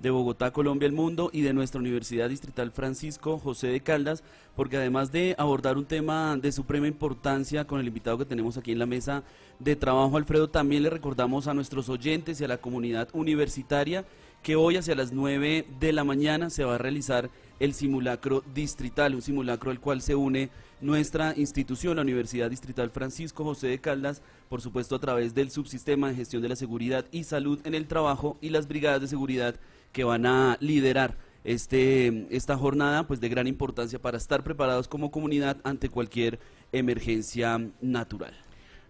de Bogotá, Colombia, el mundo y de nuestra Universidad Distrital Francisco José de Caldas, porque además de abordar un tema de suprema importancia con el invitado que tenemos aquí en la mesa de trabajo, Alfredo, también le recordamos a nuestros oyentes y a la comunidad universitaria que hoy hacia las 9 de la mañana se va a realizar el simulacro distrital, un simulacro al cual se une nuestra institución, la Universidad Distrital Francisco José de Caldas, por supuesto a través del subsistema de gestión de la seguridad y salud en el trabajo y las brigadas de seguridad que van a liderar esta jornada pues de gran importancia para estar preparados como comunidad ante cualquier emergencia natural.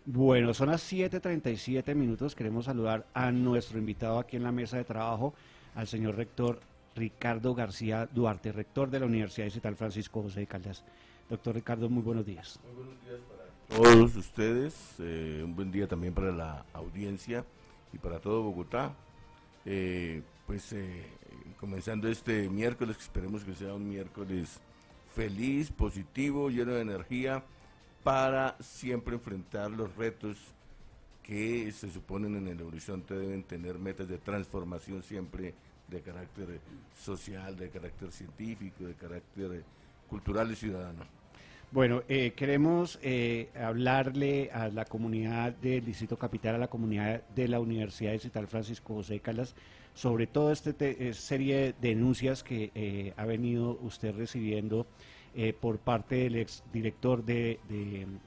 Bueno, son las 7:37 minutos. Queremos saludar a nuestro invitado aquí en la mesa de trabajo, al señor rector Ricardo García Duarte, rector de la Universidad Distrital Francisco José de Caldas. Doctor Ricardo, muy buenos días. Muy buenos días para todos ustedes, un buen día también para la audiencia y para todo Bogotá. Comenzando este miércoles, que esperemos que sea un miércoles feliz, positivo, lleno de energía, para siempre enfrentar los retos que se suponen en el horizonte. Deben tener metas de transformación siempre de carácter social, de carácter científico, de carácter cultural y ciudadano. Bueno, queremos hablarle a la comunidad del Distrito Capital, a la comunidad de la Universidad Distrital Francisco José de Caldas, sobre todo esta serie de denuncias que ha venido usted recibiendo por parte del exdirector del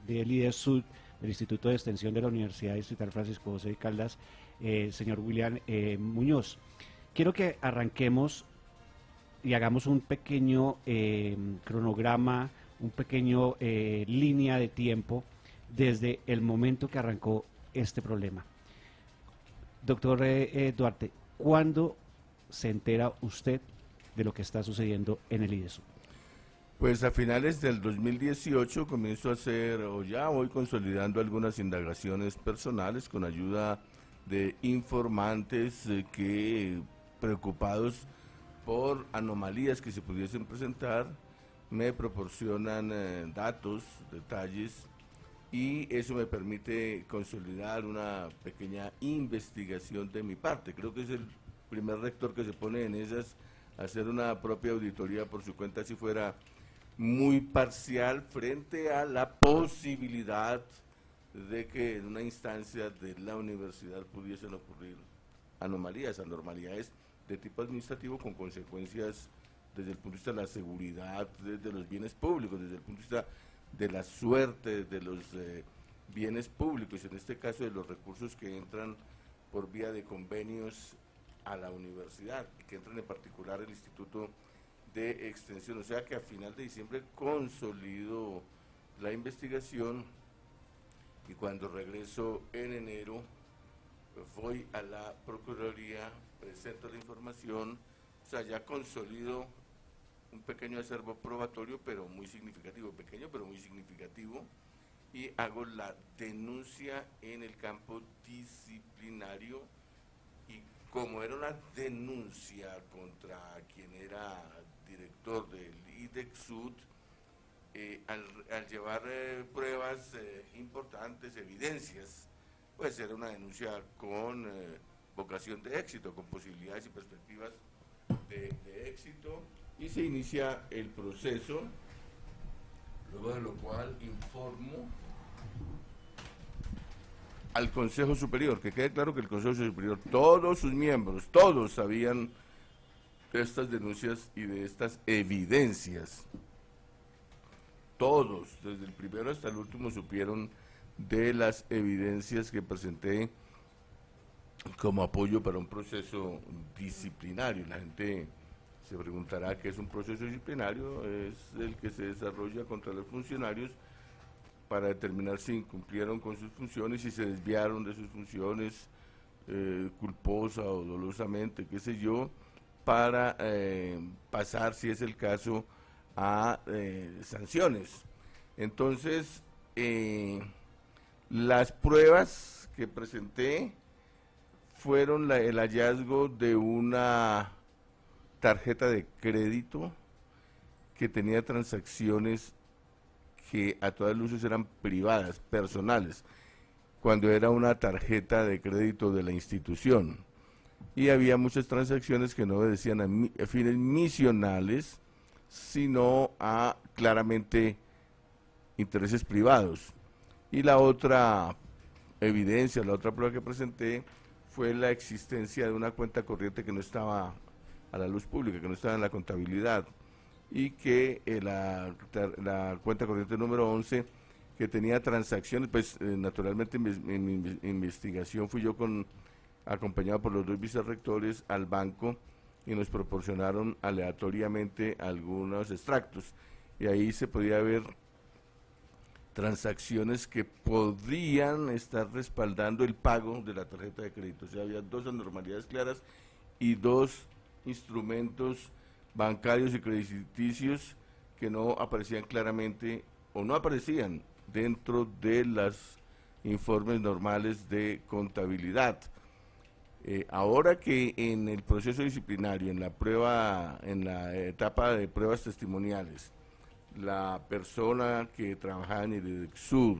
IDESUD, del Instituto de Extensión de la Universidad Distrital Francisco José de Caldas, señor William Muñoz. Quiero que arranquemos y hagamos un pequeño cronograma, un pequeño línea de tiempo desde el momento que arrancó este problema. Doctor Duarte, ¿cuándo se entera usted de lo que está sucediendo en el IDESUD? Pues a finales del 2018 comienzo a hacer, o ya voy consolidando algunas indagaciones personales con ayuda de informantes que, preocupados por anomalías que se pudiesen presentar, me proporcionan datos, detalles, y eso me permite consolidar una pequeña investigación de mi parte. Creo que es el primer rector que se pone en esas, hacer una propia auditoría por su cuenta, si fuera muy parcial frente a la posibilidad de que en una instancia de la universidad pudiesen ocurrir anomalías, anormalidades de tipo administrativo con consecuencias desde el punto de vista de la seguridad, de los bienes públicos, desde el punto de vista de la suerte de los bienes públicos, en este caso de los recursos que entran por vía de convenios a la universidad, y que entran en particular el Instituto de Extensión. O sea que a final de diciembre consolido la investigación, y cuando regreso en enero voy a la Procuraduría, presento la información, o sea, ya consolido un pequeño acervo probatorio, pero muy significativo, pequeño pero muy significativo, y hago la denuncia en el campo disciplinario. Y como era una denuncia contra quien era director del IDEXUD, al llevar pruebas importantes, evidencias, pues era una denuncia con vocación de éxito, con posibilidades y perspectivas de éxito, y se inicia el proceso, luego de lo cual informo al Consejo Superior, que quede claro que el Consejo Superior, todos sus miembros, todos sabían de estas denuncias y de estas evidencias. Todos, desde el primero hasta el último, supieron de las evidencias que presenté como apoyo para un proceso disciplinario. La gente se preguntará qué es un proceso disciplinario. Es el que se desarrolla contra los funcionarios para determinar si incumplieron con sus funciones, si se desviaron de sus funciones culposa o dolosamente, qué sé yo, para pasar, si es el caso, a sanciones. Entonces, las pruebas que presenté fueron el hallazgo de una tarjeta de crédito que tenía transacciones que a todas luces eran privadas, personales, cuando era una tarjeta de crédito de la institución. y había muchas transacciones que no obedecían a fines misionales, sino a claramente intereses privados. Y la otra evidencia, la otra prueba que presenté fue la existencia de una cuenta corriente que no estaba a la luz pública, que no estaba en la contabilidad, y que la cuenta corriente número 11, que tenía transacciones, pues naturalmente en mi investigación fui yo acompañado por los dos vicerrectores al banco y nos proporcionaron aleatoriamente algunos extractos, y ahí se podía ver transacciones que podrían estar respaldando el pago de la tarjeta de crédito. O sea, había dos anormalidades claras y dos instrumentos bancarios y crediticios que no aparecían claramente o no aparecían dentro de los informes normales de contabilidad. Ahora que en el proceso disciplinario, en la etapa de pruebas testimoniales, la persona que trabajaba en el IDEXUD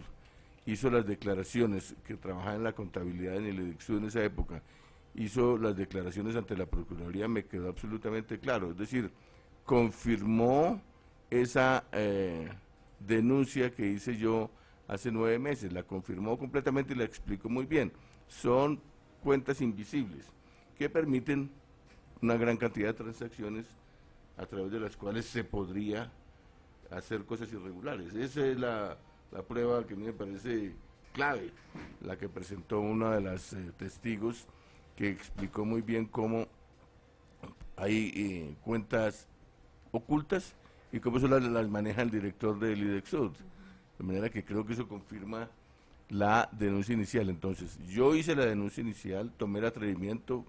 hizo las declaraciones, que trabajaba en la contabilidad en el IDEXUD en esa época, hizo las declaraciones ante la Procuraduría, me quedó absolutamente claro. Es decir, confirmó esa denuncia que hice yo hace 9 meses, la confirmó completamente y la explicó muy bien. Son cuentas invisibles que permiten una gran cantidad de transacciones a través de las cuales se podría hacer cosas irregulares. Esa es la prueba que a mí me parece clave, la que presentó una de las testigos, que explicó muy bien cómo hay cuentas ocultas y cómo eso las maneja el director del IDEXUD. De manera que creo que eso confirma la denuncia inicial. Entonces, yo hice la denuncia inicial, tomé el atrevimiento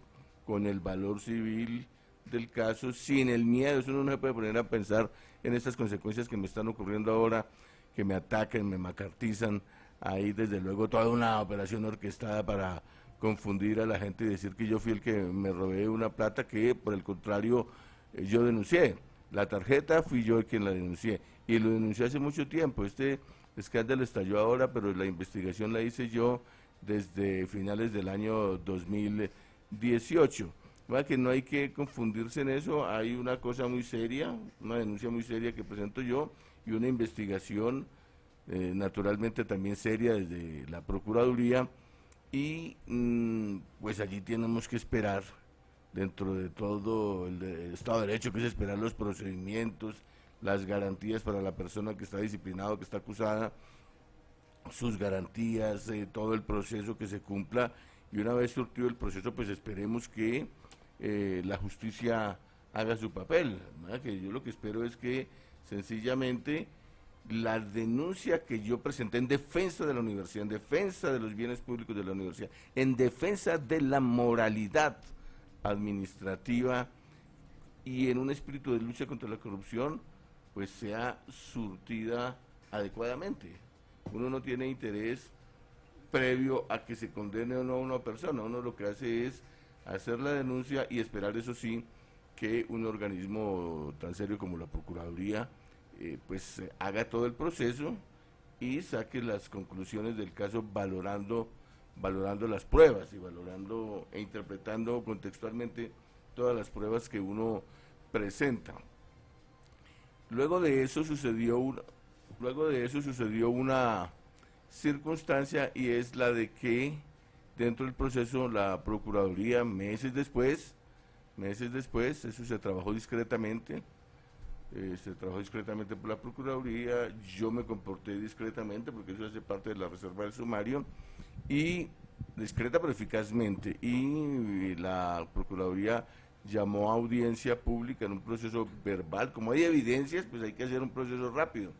con el valor civil del caso, sin el miedo. Eso no se puede poner a pensar en estas consecuencias que me están ocurriendo ahora, que me atacan, me macartizan. Ahí desde luego toda una operación orquestada para confundir a la gente y decir que yo fui el que me robé una plata que por el contrario yo denuncié. La tarjeta fui yo el quien la denuncié y lo denuncié hace mucho tiempo. Este escándalo estalló ahora, pero la investigación la hice yo desde finales del año 2018. ¿Verdad? Que no hay que confundirse en eso. Hay una cosa muy seria, una denuncia muy seria que presento yo y una investigación naturalmente también seria desde la Procuraduría, y pues allí tenemos que esperar, dentro de todo el Estado de Derecho, que es esperar los procedimientos, las garantías para la persona que está disciplinado, que está acusada, sus garantías, todo el proceso que se cumpla, y una vez surtido el proceso, pues esperemos que la justicia haga su papel, ¿verdad? Que yo lo que espero es que sencillamente la denuncia que yo presenté en defensa de la universidad, en defensa de los bienes públicos de la universidad, en defensa de la moralidad administrativa y en un espíritu de lucha contra la corrupción, pues sea surtida adecuadamente. Uno no tiene interés previo a que se condene o no a una persona. Uno lo que hace es hacer la denuncia y esperar, eso sí, que un organismo tan serio como la Procuraduría pues haga todo el proceso y saque las conclusiones del caso valorando las pruebas y valorando e interpretando contextualmente todas las pruebas que uno presenta. Luego de eso sucedió una circunstancia, y es la de que dentro del proceso la Procuraduría, meses después, eso se trabajó discretamente, por la Procuraduría. Yo me comporté discretamente porque eso hace parte de la reserva del sumario, y discreta pero eficazmente, y la Procuraduría llamó a audiencia pública en un proceso verbal. Como hay evidencias, pues hay que hacer un proceso rápido.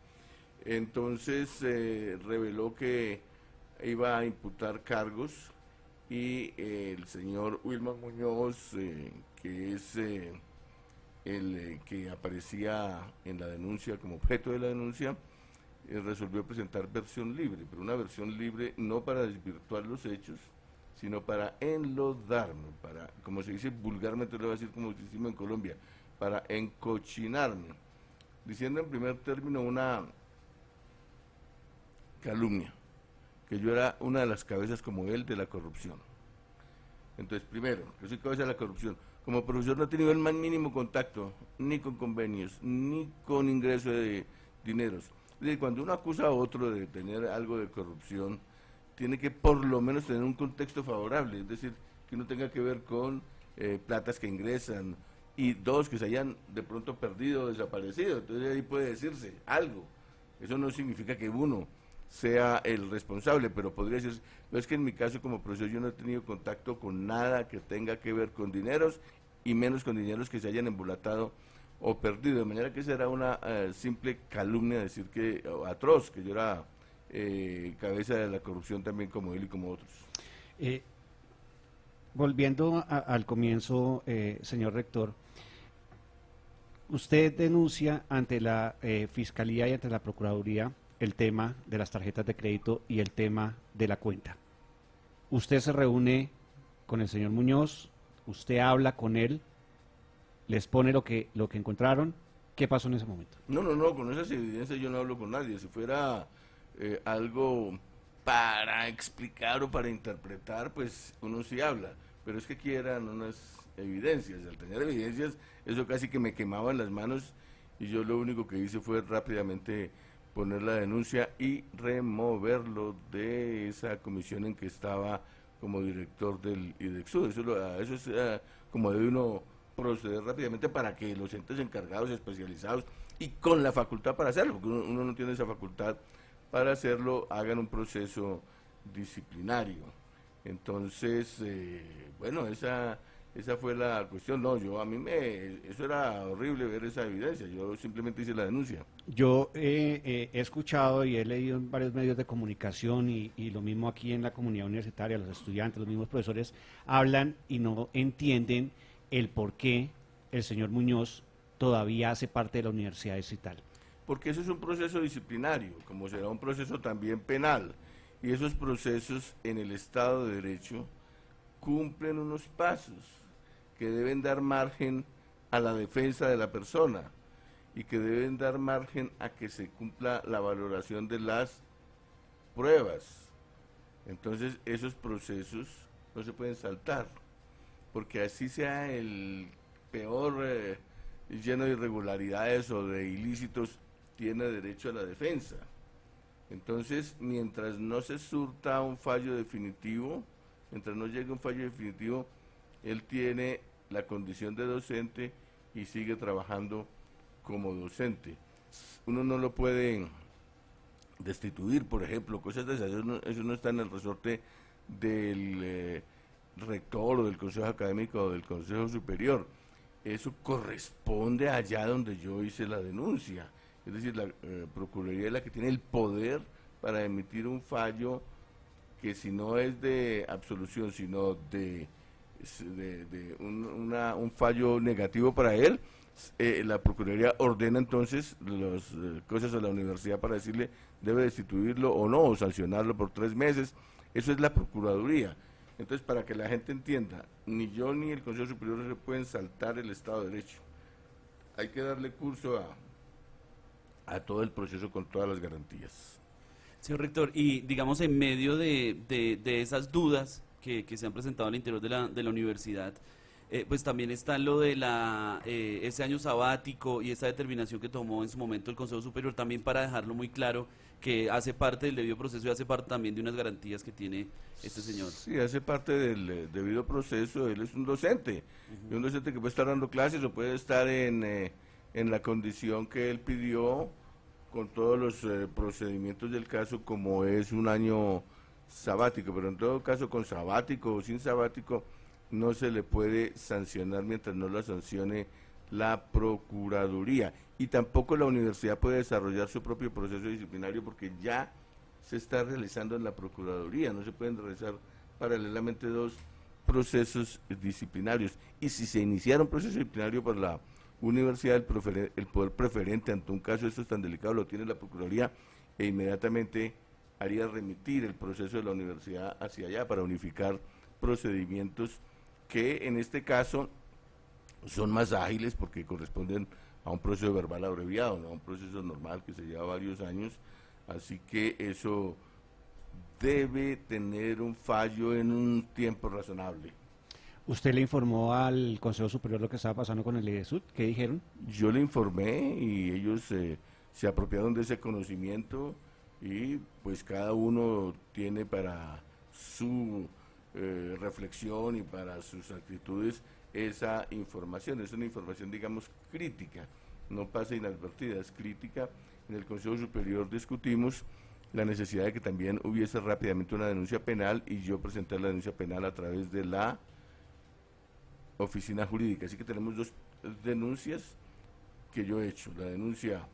Entonces reveló que iba a imputar cargos, y el señor Wilman Muñoz, que es el que aparecía en la denuncia como objeto de la denuncia, resolvió presentar versión libre, pero una versión libre no para desvirtuar los hechos, sino para enlodarme, para, como se dice vulgarmente, lo voy a decir como decimos en Colombia, para encochinarme, diciendo en primer término una calumnia, que yo era una de las cabezas como él de la corrupción. Entonces, primero, que soy cabeza de la corrupción. Como profesor no he tenido el más mínimo contacto, ni con convenios, ni con ingreso de dineros. Es decir, cuando uno acusa a otro de tener algo de corrupción, tiene que por lo menos tener un contexto favorable, es decir, que no tenga que ver con platas que ingresan, y dos, que se hayan de pronto perdido o desaparecido. Entonces ahí puede decirse algo. Eso no significa que uno sea el responsable, pero podría decirse, no es que en mi caso como profesor yo no he tenido contacto con nada que tenga que ver con dineros, y menos con dineros que se hayan embolatado o perdido, de manera que será una simple calumnia decir que, atroz, que yo era cabeza de la corrupción también como él y como otros. Volviendo al comienzo, señor rector, usted denuncia ante la Fiscalía y ante la Procuraduría el tema de las tarjetas de crédito y el tema de la cuenta. Usted se reúne con el señor Muñoz, usted habla con él, les pone lo que encontraron. ¿Qué pasó en ese momento? No, con esas evidencias yo no hablo con nadie. Si fuera algo para explicar o para interpretar, pues uno sí habla, pero es que quieran unas evidencias. Al tener evidencias, eso casi que me quemaba en las manos, y yo lo único que hice fue rápidamente poner la denuncia y removerlo de esa comisión en que estaba como director del IDEXUD. Eso es como debe uno proceder rápidamente para que los entes encargados, especializados y con la facultad para hacerlo, porque uno no tiene esa facultad para hacerlo, hagan un proceso disciplinario. Entonces, bueno, esa fue la cuestión. No, eso era horrible ver esa evidencia, yo simplemente hice la denuncia. Yo he escuchado y he leído en varios medios de comunicación y lo mismo aquí en la comunidad universitaria, los estudiantes, los mismos profesores hablan y no entienden el por qué el señor Muñoz todavía hace parte de la Universidad Distrital. Porque eso es un proceso disciplinario, como será un proceso también penal, y esos procesos en el Estado de Derecho cumplen unos pasos que deben dar margen a la defensa de la persona y que deben dar margen a que se cumpla la valoración de las pruebas. Entonces esos procesos no se pueden saltar, porque así sea el peor lleno de irregularidades o de ilícitos, tiene derecho a la defensa. Entonces, mientras no se surta un fallo definitivo, mientras no llegue un fallo definitivo, él tiene la condición de docente y sigue trabajando como docente. Uno no lo puede destituir, por ejemplo, cosas de esas. Eso no está en el resorte del rector o del consejo académico o del consejo superior. Eso corresponde allá donde yo hice la denuncia. Es decir, la Procuraduría es la que tiene el poder para emitir un fallo que, si no es de absolución, sino de un fallo negativo para él, la Procuraduría ordena entonces las cosas a la universidad para decirle debe destituirlo o no, o sancionarlo por 3 meses. Eso es la Procuraduría. Entonces, para que la gente entienda, ni yo ni el Consejo Superior se pueden saltar el Estado de Derecho. Hay que darle curso a todo el proceso con todas las garantías. Señor rector, y digamos en medio de esas dudas que se han presentado al interior de la universidad, pues también está lo de ese año sabático y esa determinación que tomó en su momento el Consejo Superior, también para dejarlo muy claro que hace parte del debido proceso y hace parte también de unas garantías que tiene este señor. Sí, hace parte del debido proceso. Él es un docente, y un docente que puede estar dando clases o puede estar en la condición que él pidió, con todos los procedimientos del caso, como es un año sabático, pero en todo caso, con sabático o sin sabático, no se le puede sancionar mientras no la sancione la Procuraduría, y tampoco la universidad puede desarrollar su propio proceso disciplinario porque ya se está realizando en la Procuraduría. No se pueden realizar paralelamente 2 procesos disciplinarios, y si se iniciara un proceso disciplinario por la universidad, el poder preferente ante un caso de estos tan delicado lo tiene la Procuraduría, e inmediatamente haría remitir el proceso de la universidad hacia allá para unificar procedimientos que en este caso son más ágiles porque corresponden a un proceso verbal abreviado, no a un proceso normal que se lleva varios años. Así que eso debe tener un fallo en un tiempo razonable. ¿Usted le informó al Consejo Superior lo que estaba pasando con el IDESUD? ¿Qué dijeron? Yo le informé y ellos se apropiaron de ese conocimiento y pues cada uno tiene para su reflexión y para sus actitudes esa información. Es una información, digamos, crítica, no pasa inadvertida, es crítica. En el Consejo Superior discutimos la necesidad de que también hubiese rápidamente una denuncia penal y yo presenté la denuncia penal a través de la oficina jurídica. Así que tenemos dos denuncias que yo he hecho, la denuncia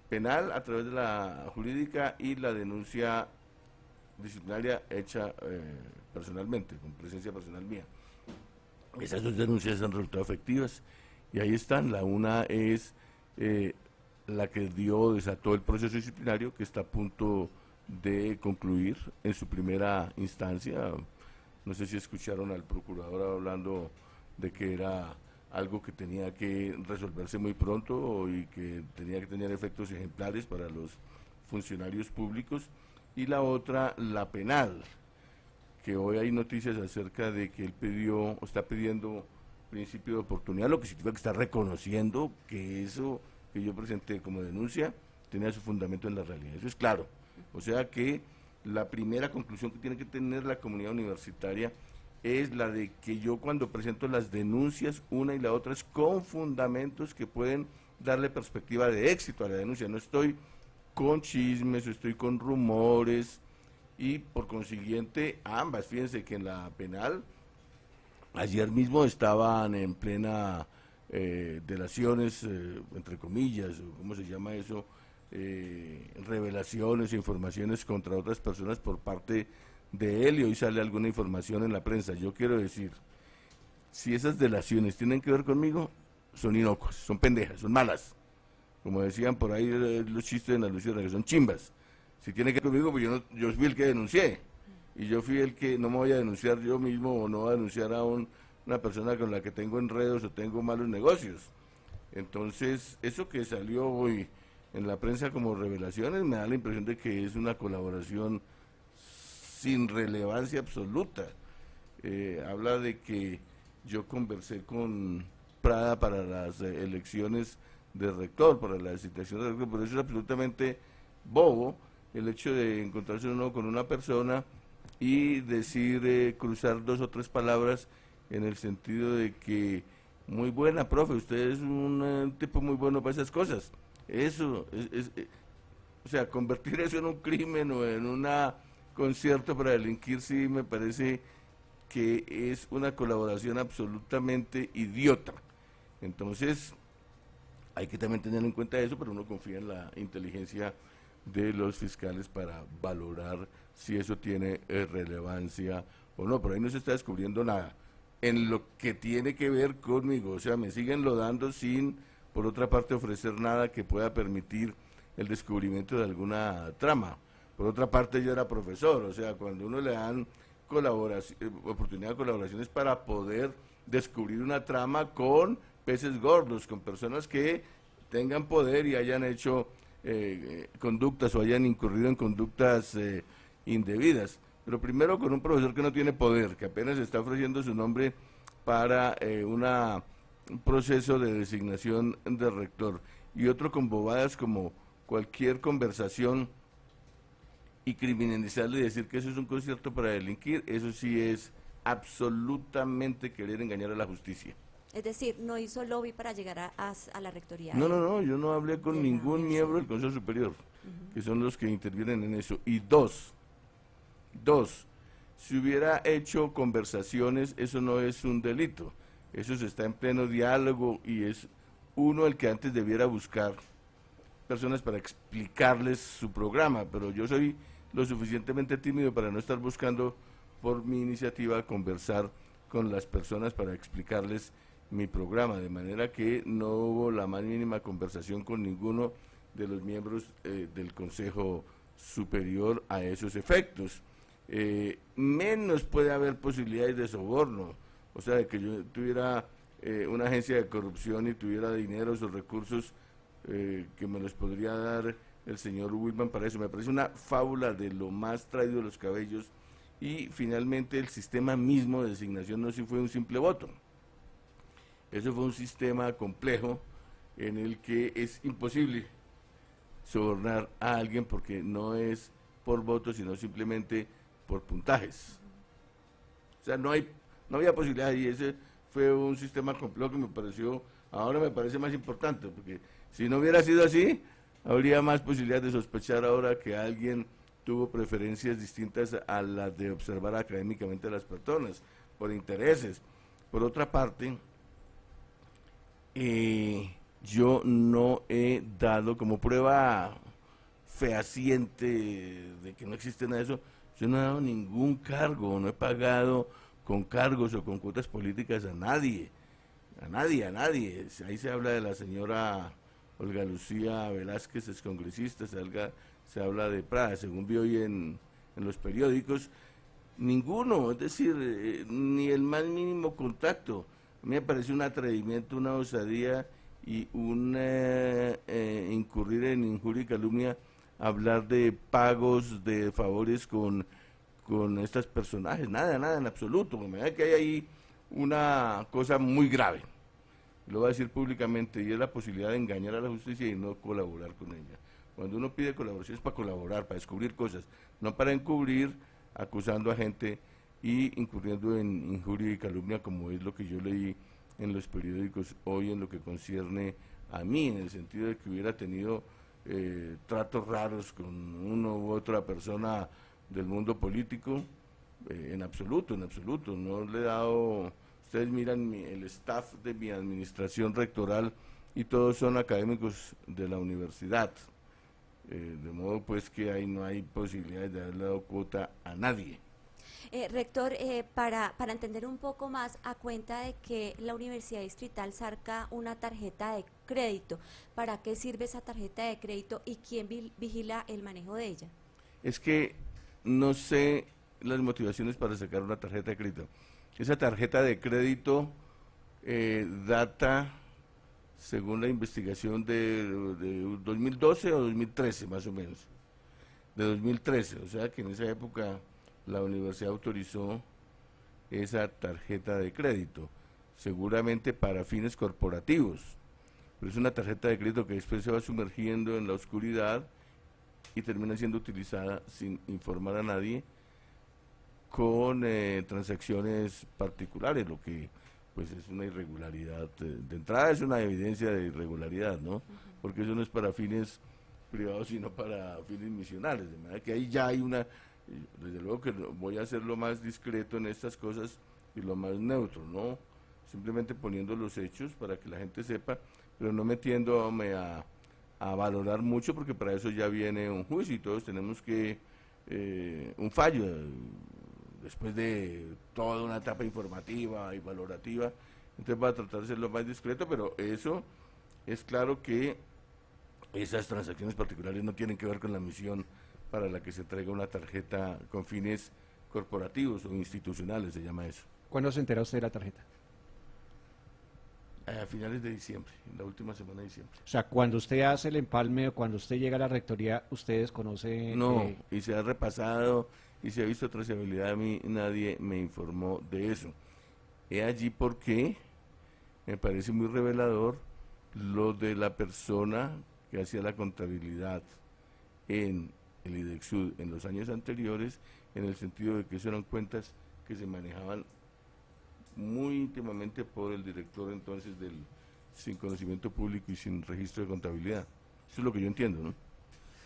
penal a través de la jurídica y la denuncia disciplinaria hecha personalmente, con presencia personal mía. Esas dos denuncias han resultado efectivas y ahí están. La una es la que desató el proceso disciplinario que está a punto de concluir en su primera instancia. No sé si escucharon al procurador hablando de que era algo que tenía que resolverse muy pronto y que tenía que tener efectos ejemplares para los funcionarios públicos. Y la otra, la penal, que hoy hay noticias acerca de que él está pidiendo principio de oportunidad, lo que significa que está reconociendo que eso que yo presenté como denuncia tenía su fundamento en la realidad. Eso es claro. O sea que la primera conclusión que tiene que tener la comunidad universitaria es la de que yo cuando presento las denuncias, una y la otra es con fundamentos que pueden darle perspectiva de éxito a la denuncia. No estoy con chismes, estoy con rumores y por consiguiente ambas. Fíjense que en la penal ayer mismo estaban en plena delaciones, entre comillas, o ¿cómo se llama eso? Revelaciones, informaciones contra otras personas por parte de él y hoy sale alguna información en la prensa. Yo quiero decir, si esas delaciones tienen que ver conmigo, son inocuas, son pendejas, son malas. Como decían por ahí los chistes en la luciérnaga, que son chimbas. Si tiene que ver conmigo, pues yo fui el que denuncié. Y yo fui el que no me voy a denunciar yo mismo o no voy a denunciar a una persona con la que tengo enredos o tengo malos negocios. Entonces, eso que salió hoy en la prensa como revelaciones me da la impresión de que es una colaboración sin relevancia absoluta. Habla de que yo conversé con Prada para las elecciones de rector, para la designación de rector, pero eso es absolutamente bobo, el hecho de encontrarse uno con una persona y decir, cruzar dos o tres palabras en el sentido de que, muy buena, profe, usted es un tipo muy bueno para esas cosas. Eso, o sea, convertir eso en un crimen o en un concierto para delinquir, sí me parece que es una colaboración absolutamente idiota. Entonces, hay que también tener en cuenta eso, pero uno confía en la inteligencia de los fiscales para valorar si eso tiene relevancia o no, pero ahí no se está descubriendo nada. En lo que tiene que ver conmigo, o sea, me siguen lodando sin, por otra parte, ofrecer nada que pueda permitir el descubrimiento de alguna trama. Por otra parte, yo era profesor, o sea, cuando uno le dan oportunidad de colaboraciones para poder descubrir una trama con peces gordos, con personas que tengan poder y hayan hecho conductas o hayan incurrido en conductas indebidas. Pero primero con un profesor que no tiene poder, que apenas está ofreciendo su nombre para un proceso de designación de rector, y otro con bobadas como cualquier conversación y criminalizarle y decir que eso es un concierto para delinquir, eso sí es absolutamente querer engañar a la justicia. Es decir, no hizo lobby para llegar a la rectoría. No, yo no hablé con ningún miembro del Consejo Superior, que son los que intervienen en eso. Y dos, si hubiera hecho conversaciones, eso no es un delito, eso se está en pleno diálogo y es uno el que antes debiera buscar personas para explicarles su programa, pero yo soy lo suficientemente tímido para no estar buscando por mi iniciativa conversar con las personas para explicarles mi programa, de manera que no hubo la más mínima conversación con ninguno de los miembros del Consejo Superior a esos efectos. Menos puede haber posibilidades de soborno, o sea, de que yo tuviera una agencia de corrupción y tuviera dinero o recursos que me los podría dar el señor Wilman para eso. Me parece una fábula de lo más traído de los cabellos y finalmente el sistema mismo de designación no fue un simple voto. Eso fue un sistema complejo en el que es imposible sobornar a alguien porque no es por voto, sino simplemente por puntajes. O sea, no había posibilidad, y ese fue un sistema complejo que ahora me parece más importante, porque si no hubiera sido así, habría más posibilidad de sospechar ahora que alguien tuvo preferencias distintas a las de observar académicamente a las personas, por intereses. Por otra parte, yo no he dado como prueba fehaciente de que no existe nada de eso, yo no he dado ningún cargo, no he pagado con cargos o con cuotas políticas a nadie. Ahí se habla de la señora Olga Lucía Velázquez, es congresista, se habla de Prada, según vi hoy en los periódicos. Ninguno, es decir, ni el más mínimo contacto. A mí me parece un atrevimiento, una osadía y un incurrir en injuria y calumnia, hablar de pagos, de favores con estos personajes, nada en absoluto. Me da que hay ahí una cosa muy grave, lo voy a decir públicamente, y es la posibilidad de engañar a la justicia y no colaborar con ella. Cuando uno pide colaboración es para colaborar, para descubrir cosas, no para encubrir, acusando a gente y incurriendo en injuria y calumnia, como es lo que yo leí en los periódicos hoy en lo que concierne a mí, en el sentido de que hubiera tenido tratos raros con uno u otra persona del mundo político, en absoluto, no le he dado. Ustedes miran el staff de mi administración rectoral y todos son académicos de la universidad, de modo pues que ahí no hay posibilidades de haberle dado cuota a nadie. Rector, para entender un poco más, a cuenta de que la Universidad Distrital saca una tarjeta de crédito, ¿para qué sirve esa tarjeta de crédito y quién vigila el manejo de ella? Es que no sé las motivaciones para sacar una tarjeta de crédito. Esa tarjeta de crédito data, según la investigación, de 2012 o 2013 más o menos, de 2013, o sea que en esa época la universidad autorizó esa tarjeta de crédito, seguramente para fines corporativos, pero es una tarjeta de crédito que después se va sumergiendo en la oscuridad y termina siendo utilizada sin informar a nadie, con transacciones particulares, lo que pues es una irregularidad, de entrada es una evidencia de irregularidad, ¿no? Porque eso no es para fines privados, sino para fines misionales, de manera que ahí ya hay desde luego que voy a ser lo más discreto en estas cosas y lo más neutro, ¿no? Simplemente poniendo los hechos para que la gente sepa, pero no metiéndome a valorar mucho, porque para eso ya viene un juicio y todos tenemos que, un fallo, después de toda una etapa informativa y valorativa, entonces va a tratar de ser lo más discreto, pero eso es claro que esas transacciones particulares no tienen que ver con la misión para la que se entrega una tarjeta con fines corporativos o institucionales, se llama eso. ¿Cuándo se entera usted de la tarjeta? A finales de diciembre, en la última semana de diciembre. O sea, cuando usted hace el empalme o cuando usted llega a la rectoría, ¿usted desconoce? No, y se ha repasado y se ha visto trazabilidad, a mí nadie me informó de eso. He allí porque me parece muy revelador lo de la persona que hacía la contabilidad en el IDEXUD en los años anteriores, en el sentido de que eso eran cuentas que se manejaban muy íntimamente por el director entonces sin conocimiento público y sin registro de contabilidad. Eso es lo que yo entiendo, ¿no?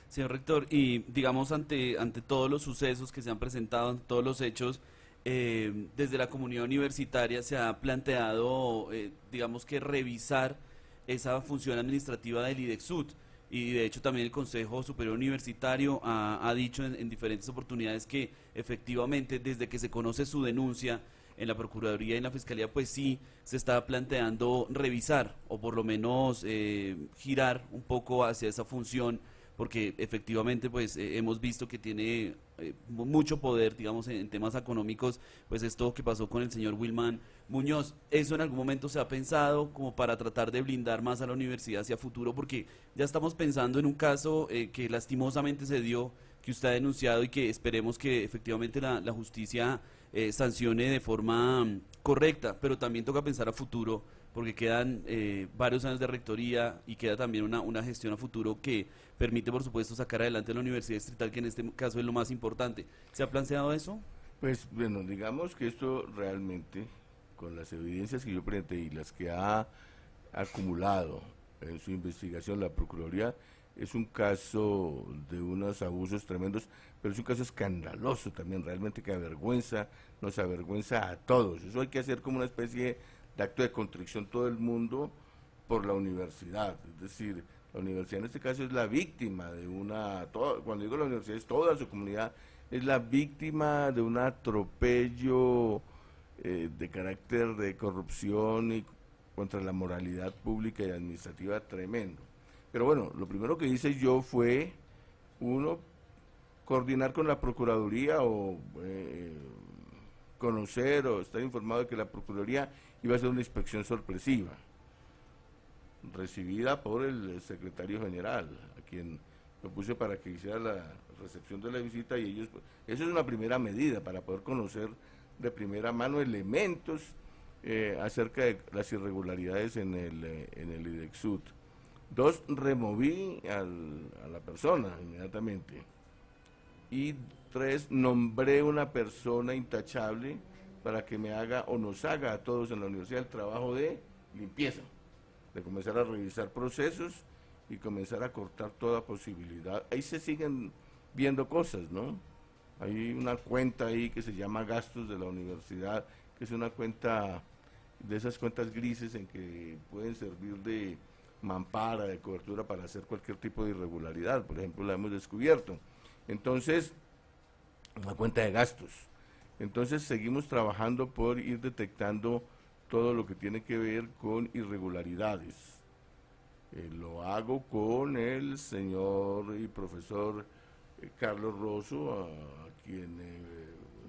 Señor rector, y digamos ante todos los sucesos que se han presentado, ante todos los hechos, desde la comunidad universitaria se ha planteado, digamos que revisar esa función administrativa del IDEXUD, y de hecho también el Consejo Superior Universitario ha dicho en diferentes oportunidades que efectivamente desde que se conoce su denuncia en la Procuraduría y en la Fiscalía, pues sí se está planteando revisar o por lo menos girar un poco hacia esa función porque efectivamente pues hemos visto que tiene mucho poder, digamos, en temas económicos, pues esto que pasó con el señor Wilman Muñoz. ¿Eso en algún momento se ha pensado como para tratar de blindar más a la universidad hacia futuro? Porque ya estamos pensando en un caso que lastimosamente se dio, que usted ha denunciado y que esperemos que efectivamente la justicia sancione de forma correcta, pero también toca pensar a futuro porque quedan varios años de rectoría y queda también una gestión a futuro que permite, por supuesto, sacar adelante la Universidad Distrital, que en este caso es lo más importante. ¿Se ha planteado eso? Pues bueno, digamos que esto realmente, con las evidencias que yo presenté y las que ha acumulado en su investigación la Procuraduría, es un caso de unos abusos tremendos, pero es un caso escandaloso también, realmente que avergüenza, nos avergüenza a todos. Eso hay que hacer como una especie de acto de contrición todo el mundo por la universidad. Es decir, la universidad en este caso es la víctima de cuando digo la universidad es toda su comunidad, es la víctima de un atropello de carácter de corrupción y contra la moralidad pública y administrativa tremendo. Pero bueno, lo primero que hice yo fue, uno, coordinar con la Procuraduría o conocer o estar informado de que la Procuraduría iba a hacer una inspección sorpresiva, recibida por el secretario general, a quien lo puse para que hiciera la recepción de la visita, y ellos, eso es una primera medida para poder conocer de primera mano elementos acerca de las irregularidades en el IDEXUD. 2, removí a la persona inmediatamente. Y 3, nombré una persona intachable para que me haga o nos haga a todos en la universidad el trabajo de limpieza, de comenzar a revisar procesos y comenzar a cortar toda posibilidad. Ahí se siguen viendo cosas, ¿no? Hay una cuenta ahí que se llama gastos de la universidad, que es una cuenta de esas cuentas grises en que pueden servir de mampara, de cobertura para hacer cualquier tipo de irregularidad. Por ejemplo, la hemos descubierto. Entonces, una cuenta de gastos. Entonces seguimos trabajando por ir detectando todo lo que tiene que ver con irregularidades. Lo hago con el señor y profesor Carlos Rosso, a quien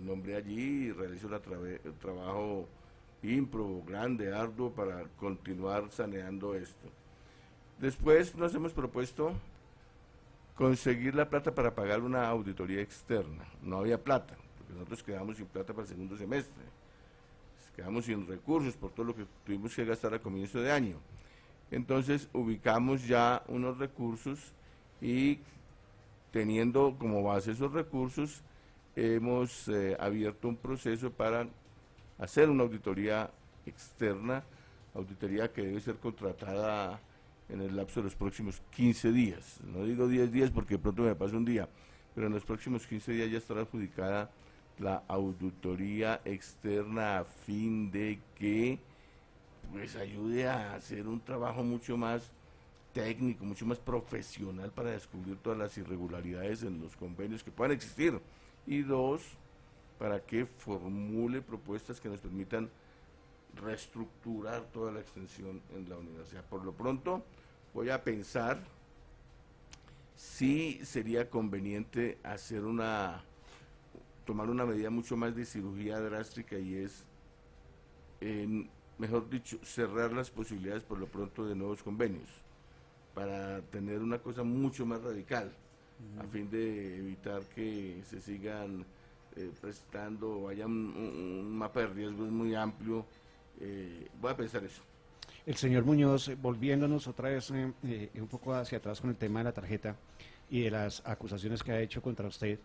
nombré allí, y realizo un trabajo ímprobo, grande, arduo, para continuar saneando esto. Después nos hemos propuesto conseguir la plata para pagar una auditoría externa. No había plata, porque nosotros quedamos sin plata para el segundo semestre. Quedamos sin recursos por todo lo que tuvimos que gastar a comienzo de año. Entonces ubicamos ya unos recursos y, teniendo como base esos recursos, hemos abierto un proceso para hacer una auditoría externa, auditoría que debe ser contratada en el lapso de los próximos 15 días. No digo 10 días porque de pronto me pasa un día, pero en los próximos 15 días ya estará adjudicada la auditoría externa, a fin de que pues ayude a hacer un trabajo mucho más técnico, mucho más profesional, para descubrir todas las irregularidades en los convenios que puedan existir. Y 2, para que formule propuestas que nos permitan reestructurar toda la extensión en la universidad. Por lo pronto voy a pensar si sería conveniente tomar una medida mucho más de cirugía drástica, y es, mejor dicho, cerrar las posibilidades por lo pronto de nuevos convenios, para tener una cosa mucho más radical, a fin de evitar que se sigan prestando o haya un mapa de riesgos muy amplio. Voy a pensar eso. El señor Muñoz, volviéndonos otra vez un poco hacia atrás con el tema de la tarjeta y de las acusaciones que ha hecho contra usted,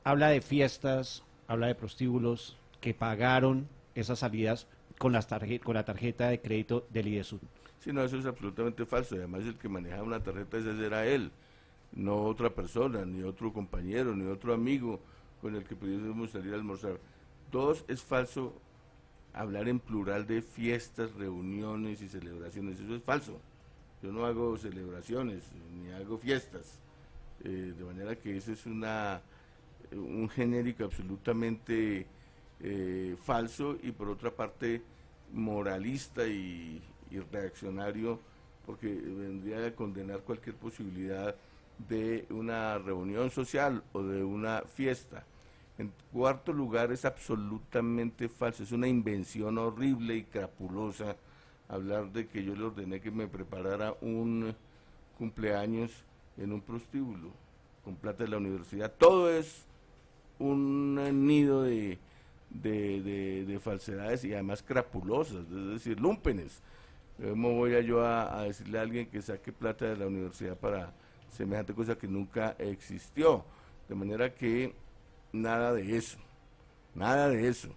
habla de fiestas, habla de prostíbulos que pagaron esas salidas con la tarjeta de crédito del IDESUD. Sí, no, eso es absolutamente falso. Además, el que manejaba una tarjeta esa era él, no otra persona, ni otro compañero, ni otro amigo con el que pudiésemos salir a almorzar. 2, es falso hablar en plural de fiestas, reuniones y celebraciones. Eso es falso. Yo no hago celebraciones ni hago fiestas, de manera que eso es un genérico absolutamente falso, y por otra parte moralista y reaccionario, porque vendría a condenar cualquier posibilidad de una reunión social o de una fiesta. En cuarto lugar, es absolutamente falso, es una invención horrible y crapulosa hablar de que yo le ordené que me preparara un cumpleaños en un prostíbulo con plata de la universidad. Todo es un nido de falsedades y además crapulosas, es decir, lúmpenes. ¿Cómo voy yo a decirle a alguien que saque plata de la universidad para semejante cosa que nunca existió? De manera que nada de eso, nada de eso.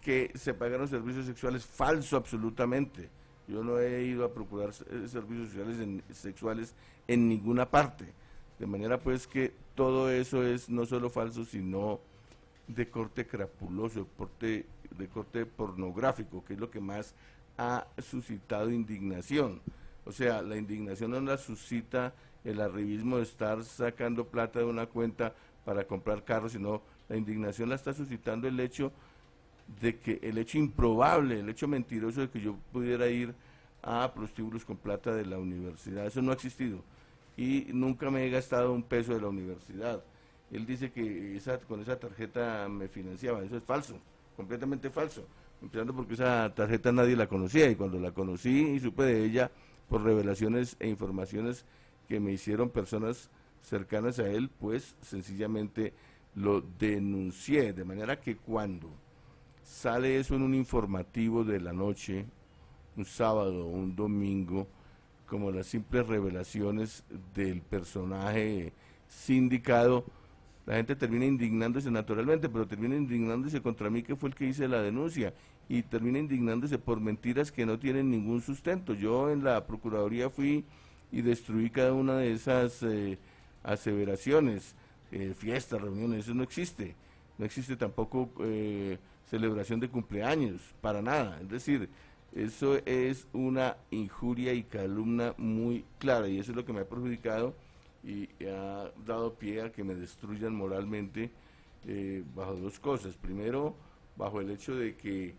Que se pagaron servicios sexuales, falso absolutamente. Yo no he ido a procurar servicios sexuales en ninguna parte. De manera pues que todo eso es no solo falso, sino de corte crapuloso, de corte pornográfico, que es lo que más ha suscitado indignación. O sea, la indignación no la suscita el arribismo de estar sacando plata de una cuenta para comprar carros, sino la indignación la está suscitando el hecho improbable, el hecho mentiroso de que yo pudiera ir a prostíbulos con plata de la universidad. Eso no ha existido y nunca me he gastado un peso de la universidad. Él dice que con esa tarjeta me financiaba. Eso es falso, completamente falso, empezando porque esa tarjeta nadie la conocía, y cuando la conocí y supe de ella por revelaciones e informaciones que me hicieron personas cercanas a él, pues sencillamente lo denuncié, de manera que cuando sale eso en un informativo de la noche, un sábado o un domingo, como las simples revelaciones del personaje sindicado, la gente termina indignándose naturalmente, pero termina indignándose contra mí, que fue el que hice la denuncia, y termina indignándose por mentiras que no tienen ningún sustento. Yo en la Procuraduría fui y destruí cada una de esas aseveraciones, fiestas, reuniones, eso no existe. No existe tampoco celebración de cumpleaños, para nada. Es decir, eso es una injuria y calumnia muy clara, y eso es lo que me ha perjudicado y ha dado pie a que me destruyan moralmente bajo dos cosas. Primero, bajo el hecho de que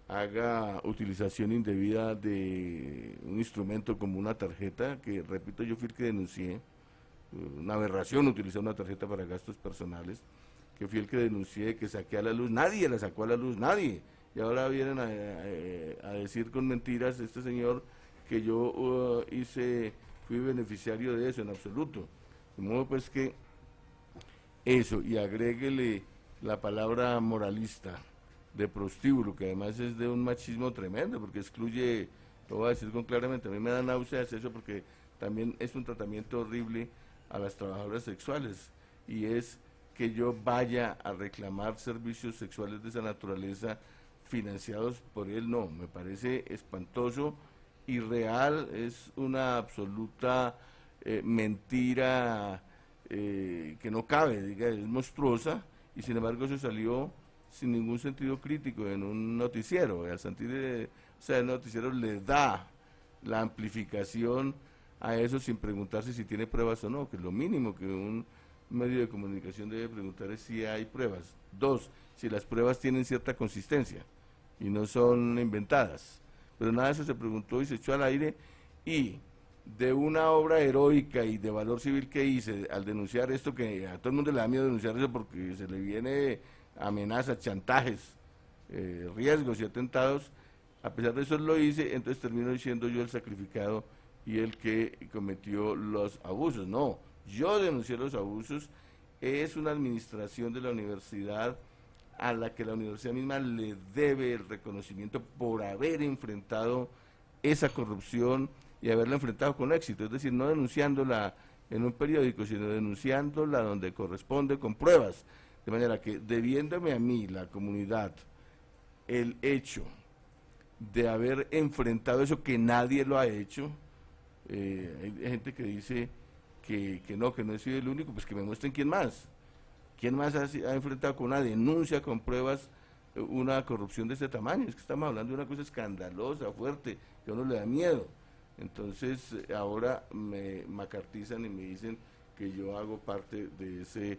haga utilización indebida de un instrumento como una tarjeta, que repito, yo fui el que denuncié, una aberración utilizar una tarjeta para gastos personales, que fui el que denuncié, que saqué a la luz, nadie la sacó a la luz, nadie, y ahora vienen a decir con mentiras este señor que yo fui beneficiario de eso, en absoluto. De modo pues que eso, y agréguele la palabra moralista de prostíbulo, que además es de un machismo tremendo, porque excluye, lo voy a decir con claramente, a mí me da náuseas eso, porque también es un tratamiento horrible a las trabajadoras sexuales, y es que yo vaya a reclamar servicios sexuales de esa naturaleza financiados por él. No, me parece espantoso, irreal, es una absoluta mentira que no cabe, diga, es monstruosa, y sin embargo eso salió sin ningún sentido crítico en un noticiero. Al sentir, o sea, el noticiero le da la amplificación a eso sin preguntarse si tiene pruebas o no, que es lo mínimo que un medio de comunicación debe preguntar, es si hay pruebas. Dos, si las pruebas tienen cierta consistencia y no son inventadas. Pero nada de eso se preguntó y se echó al aire, y de una obra heroica y de valor civil que hice al denunciar esto, que a todo el mundo le da miedo denunciar eso porque se le viene amenazas, chantajes, riesgos y atentados, a pesar de eso lo hice, entonces termino siendo yo el sacrificado y el que cometió los abusos. No, yo denuncié los abusos, es una administración de la universidad a la que la universidad misma le debe el reconocimiento por haber enfrentado esa corrupción y haberla enfrentado con éxito, es decir, no denunciándola en un periódico, sino denunciándola donde corresponde con pruebas, de manera que debiéndome a mí, la comunidad, el hecho de haber enfrentado eso, que nadie lo ha hecho, hay gente que dice que no he sido el único, pues que me muestren quién más ha enfrentado con una denuncia, con pruebas, una corrupción de este tamaño. Es que estamos hablando de una cosa escandalosa, fuerte, que a uno le da miedo. Entonces ahora me macartizan y me dicen que yo hago parte de ese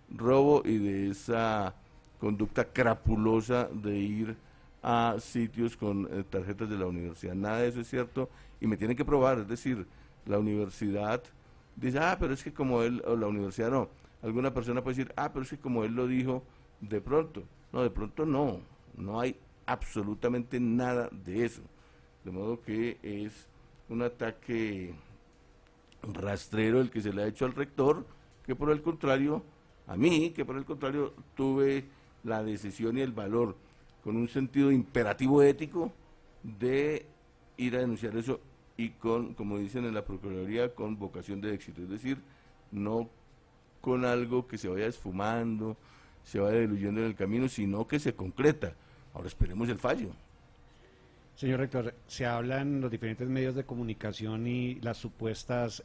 robo y de esa conducta crapulosa de ir a sitios con tarjetas de la universidad. Nada de eso es cierto y me tienen que probar, es decir, la universidad dice, pero es que como él, o la universidad no. Alguna persona puede decir, pero es que como él lo dijo, de pronto. No, de pronto no. No hay absolutamente nada de eso. De modo que es un ataque rastrero el que se le ha hecho al rector, que por el contrario, a mí, que por el contrario tuve la decisión y el valor, con un sentido imperativo ético, de ir a denunciar eso y con, como dicen en la Procuraduría, con vocación de éxito, es decir, no con algo que se vaya esfumando, se vaya diluyendo en el camino, sino que se concreta. Ahora esperemos el fallo. Señor rector, se habla en los diferentes medios de comunicación y las supuestas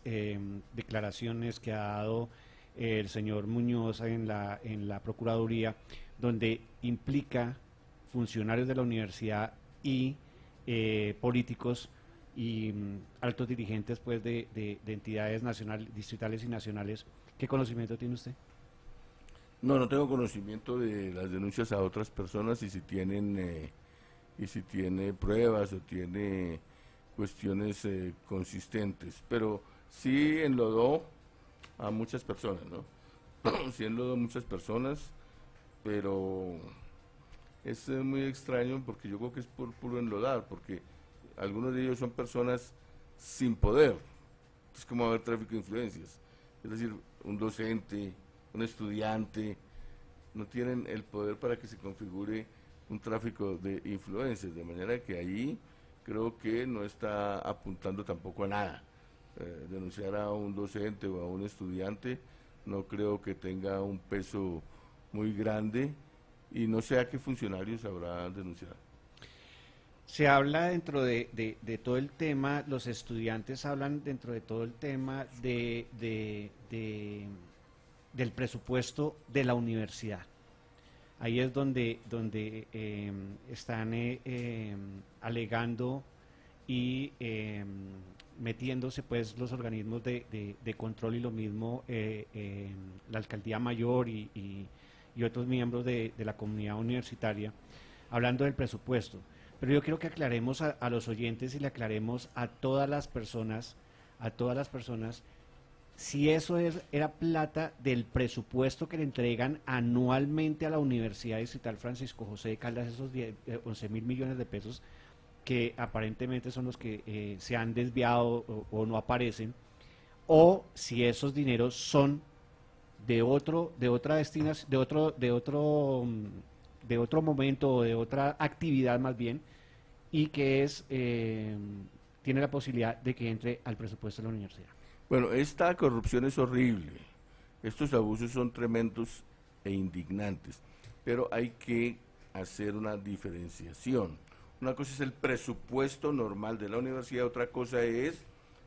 declaraciones que ha dado el señor Muñoz en la Procuraduría, donde implica funcionarios de la universidad y políticos y altos dirigentes pues de entidades nacionales, distritales y nacionales. ¿Qué conocimiento tiene usted? No tengo conocimiento de las denuncias a otras personas y si tiene pruebas o tiene cuestiones consistentes, pero sí enlodó a muchas personas, ¿no? Sí enlodó a muchas personas, pero es muy extraño porque yo creo que es por puro enlodar, porque algunos de ellos son personas sin poder. Es como haber tráfico de influencias, es decir, un docente, un estudiante, no tienen el poder para que se configure un tráfico de influencias, de manera que ahí creo que no está apuntando tampoco a nada. Denunciar a un docente o a un estudiante no creo que tenga un peso muy grande y no sé a qué funcionarios habrá denunciado. Se habla dentro de todo el tema, los estudiantes hablan dentro de todo el tema del presupuesto de la universidad. Ahí es donde están alegando y metiéndose pues los organismos de control y lo mismo la alcaldía mayor y otros miembros de la comunidad universitaria, hablando del presupuesto. Pero yo quiero que aclaremos a los oyentes y le aclaremos a todas las personas, si eso era plata del presupuesto que le entregan anualmente a la Universidad Distrital Francisco José de Caldas, esos 11.000 millones de pesos que aparentemente son los que se han desviado o no aparecen, o si esos dineros son de otra destinación, de otro momento o de otra actividad más bien, y que tiene la posibilidad de que entre al presupuesto de la universidad. Bueno, esta corrupción es horrible, estos abusos son tremendos e indignantes, pero hay que hacer una diferenciación. Una cosa es el presupuesto normal de la universidad, otra cosa es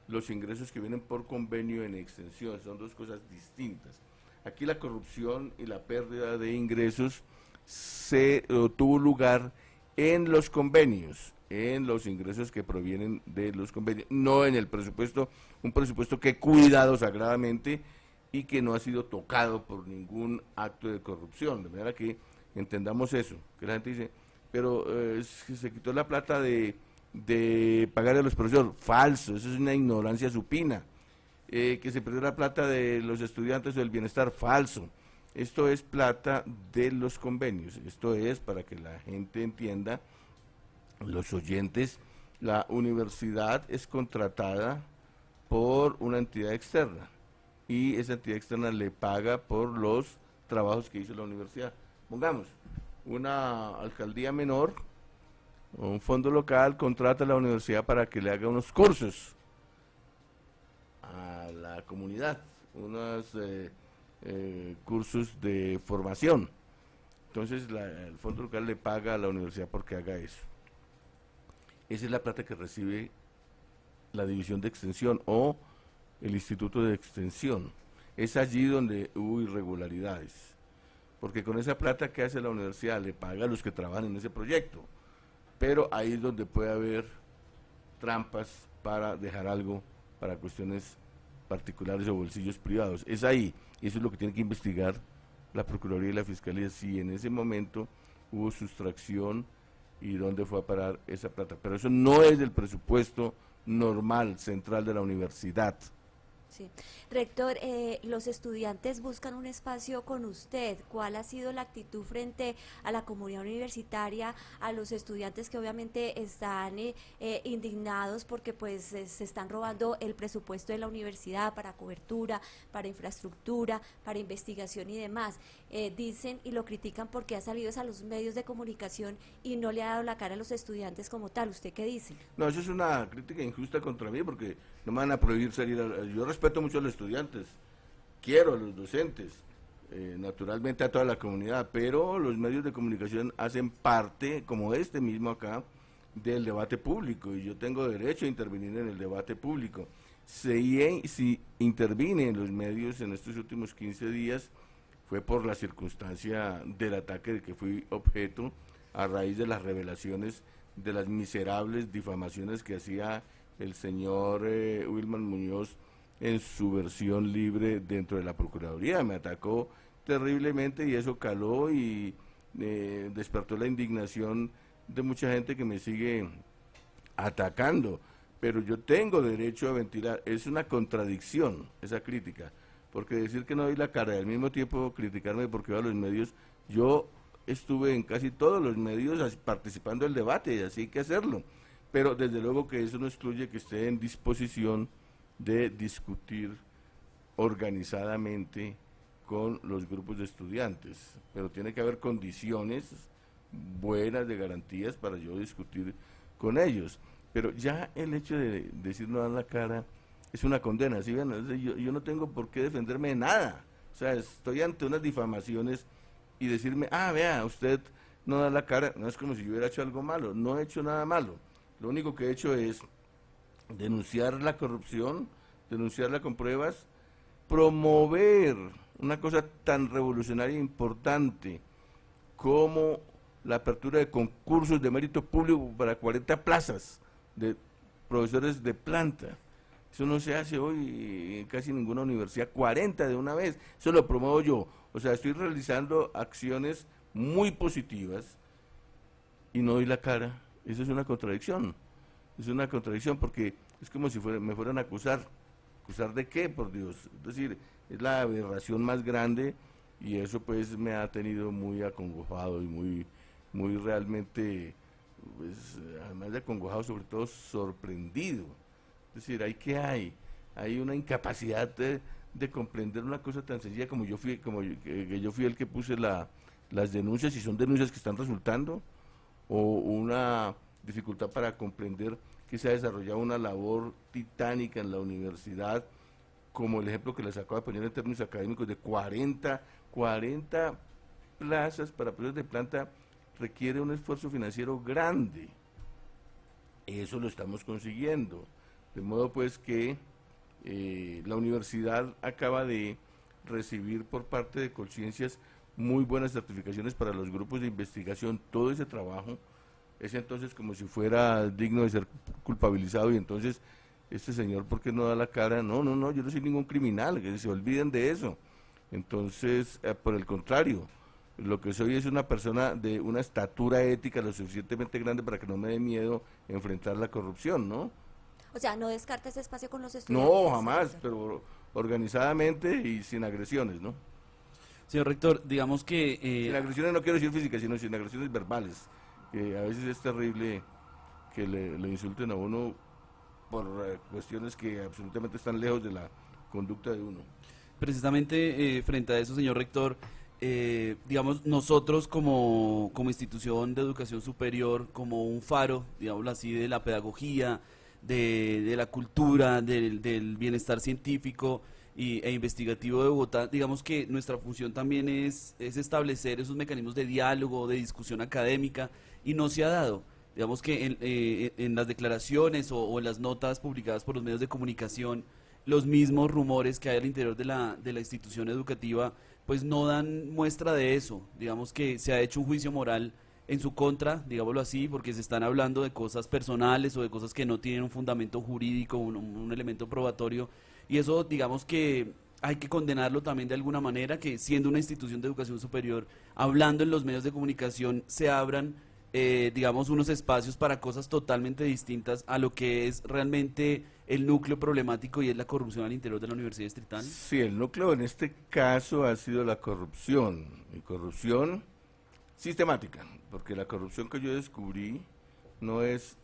los ingresos que vienen por convenio en extensión, son dos cosas distintas. Aquí la corrupción y la pérdida de ingresos tuvo lugar en los convenios, en los ingresos que provienen de los convenios, no en el presupuesto, un presupuesto que he cuidado sagradamente y que no ha sido tocado por ningún acto de corrupción, de manera que entendamos eso, que la gente dice, pero se quitó la plata de pagarle a los profesores, falso, eso es una ignorancia supina, que se perdió la plata de los estudiantes o del bienestar, falso. Esto es plata de los convenios, esto es para que la gente entienda, los oyentes, la universidad es contratada por una entidad externa y esa entidad externa le paga por los trabajos que hizo la universidad. Pongamos, una alcaldía menor o un fondo local contrata a la universidad para que le haga unos cursos a la comunidad, unos cursos de formación. Entonces el fondo local le paga a la universidad porque haga eso. Esa es la plata que recibe la división de extensión o el instituto de extensión. Es allí donde hubo irregularidades, porque con esa plata que hace la universidad le paga a los que trabajan en ese proyecto, pero ahí es donde puede haber trampas para dejar algo para cuestiones particulares o bolsillos privados. Es ahí, eso es lo que tiene que investigar la Procuraduría y la Fiscalía, si en ese momento hubo sustracción y dónde fue a parar esa plata. Pero eso no es del presupuesto normal, central de la universidad. Sí. Rector, los estudiantes buscan un espacio con usted. ¿Cuál ha sido la actitud frente a la comunidad universitaria, a los estudiantes que obviamente están indignados porque pues se están robando el presupuesto de la universidad para cobertura, para infraestructura, para investigación y demás? Dicen y lo critican porque ha salido a los medios de comunicación y no le ha dado la cara a los estudiantes como tal. ¿Usted qué dice? No, eso es una crítica injusta contra mí porque no me van a prohibir salir. Yo respeto mucho a los estudiantes, quiero a los docentes, naturalmente a toda la comunidad, pero los medios de comunicación hacen parte, como este mismo acá, del debate público y yo tengo derecho a intervenir en el debate público. Si intervine en los medios en estos últimos 15 días fue por la circunstancia del ataque de que fui objeto a raíz de las revelaciones de las miserables difamaciones que hacía el señor Wilman Muñoz en su versión libre dentro de la Procuraduría. Me atacó terriblemente y eso caló y despertó la indignación de mucha gente que me sigue atacando, pero yo tengo derecho a ventilar. Es una contradicción esa crítica, porque decir que no doy la cara y al mismo tiempo criticarme porque voy a los medios, yo estuve en casi todos los medios participando del debate y así hay que hacerlo, pero desde luego que eso no excluye que esté en disposición de discutir organizadamente con los grupos de estudiantes, pero tiene que haber condiciones buenas de garantías para yo discutir con ellos, pero ya el hecho de decir no dar la cara es una condena. ¿Sí? Bueno, yo no tengo por qué defenderme de nada, o sea, estoy ante unas difamaciones y decirme, vea, usted no da la cara, no es como si yo hubiera hecho algo malo, no he hecho nada malo, lo único que he hecho es denunciar la corrupción, denunciarla con pruebas, promover una cosa tan revolucionaria e importante como la apertura de concursos de mérito público para 40 plazas de profesores de planta. Eso no se hace hoy en casi ninguna universidad, 40 de una vez, eso lo promuevo yo. O sea, estoy realizando acciones muy positivas y no doy la cara. Eso es una contradicción porque es como si me fueran a acusar. ¿Acusar de qué, por Dios? Es decir, es la aberración más grande y eso pues me ha tenido muy acongojado y muy realmente, pues, además de acongojado, sobre todo sorprendido. Es decir, hay una incapacidad de comprender una cosa tan sencilla como yo fui el que puse las denuncias, y son denuncias que están resultando, o una dificultad para comprender que se ha desarrollado una labor titánica en la universidad, como el ejemplo que les acabo de poner en términos académicos de 40 plazas para profesores de planta, requiere un esfuerzo financiero grande. Eso lo estamos consiguiendo, de modo pues que la universidad acaba de recibir por parte de Colciencias muy buenas certificaciones para los grupos de investigación. Todo ese trabajo es entonces como si fuera digno de ser culpabilizado, y entonces este señor, ¿por qué no da la cara? No, yo no soy ningún criminal, que se olviden de eso. Entonces, por el contrario, lo que soy es una persona de una estatura ética lo suficientemente grande para que no me dé miedo enfrentar la corrupción, ¿no? O sea, ¿no descarta ese espacio con los estudiantes? No, jamás, pero organizadamente y sin agresiones, ¿no? Señor rector, digamos que... Sin agresiones no quiero decir físicas, sino sin agresiones verbales, que a veces es terrible que le insulten a uno por cuestiones que absolutamente están lejos de la conducta de uno. Precisamente frente a eso, señor rector, digamos, nosotros como institución de educación superior, como un faro, digámoslo así, de la pedagogía, de la cultura, del bienestar científico e investigativo de Bogotá, digamos que nuestra función también es establecer esos mecanismos de diálogo, de discusión académica, y no se ha dado. Digamos que en las declaraciones o en las notas publicadas por los medios de comunicación, los mismos rumores que hay al interior de la institución educativa pues no dan muestra de eso. Digamos que se ha hecho un juicio moral en su contra, digámoslo así, porque se están hablando de cosas personales o de cosas que no tienen un fundamento jurídico, un elemento probatorio, y eso digamos que hay que condenarlo también de alguna manera, que siendo una institución de educación superior, hablando en los medios de comunicación, se abran digamos, unos espacios para cosas totalmente distintas a lo que es realmente el núcleo problemático y es la corrupción al interior de la Universidad Distrital? Sí, el núcleo en este caso ha sido la corrupción, y corrupción sistemática, porque la corrupción que yo descubrí no es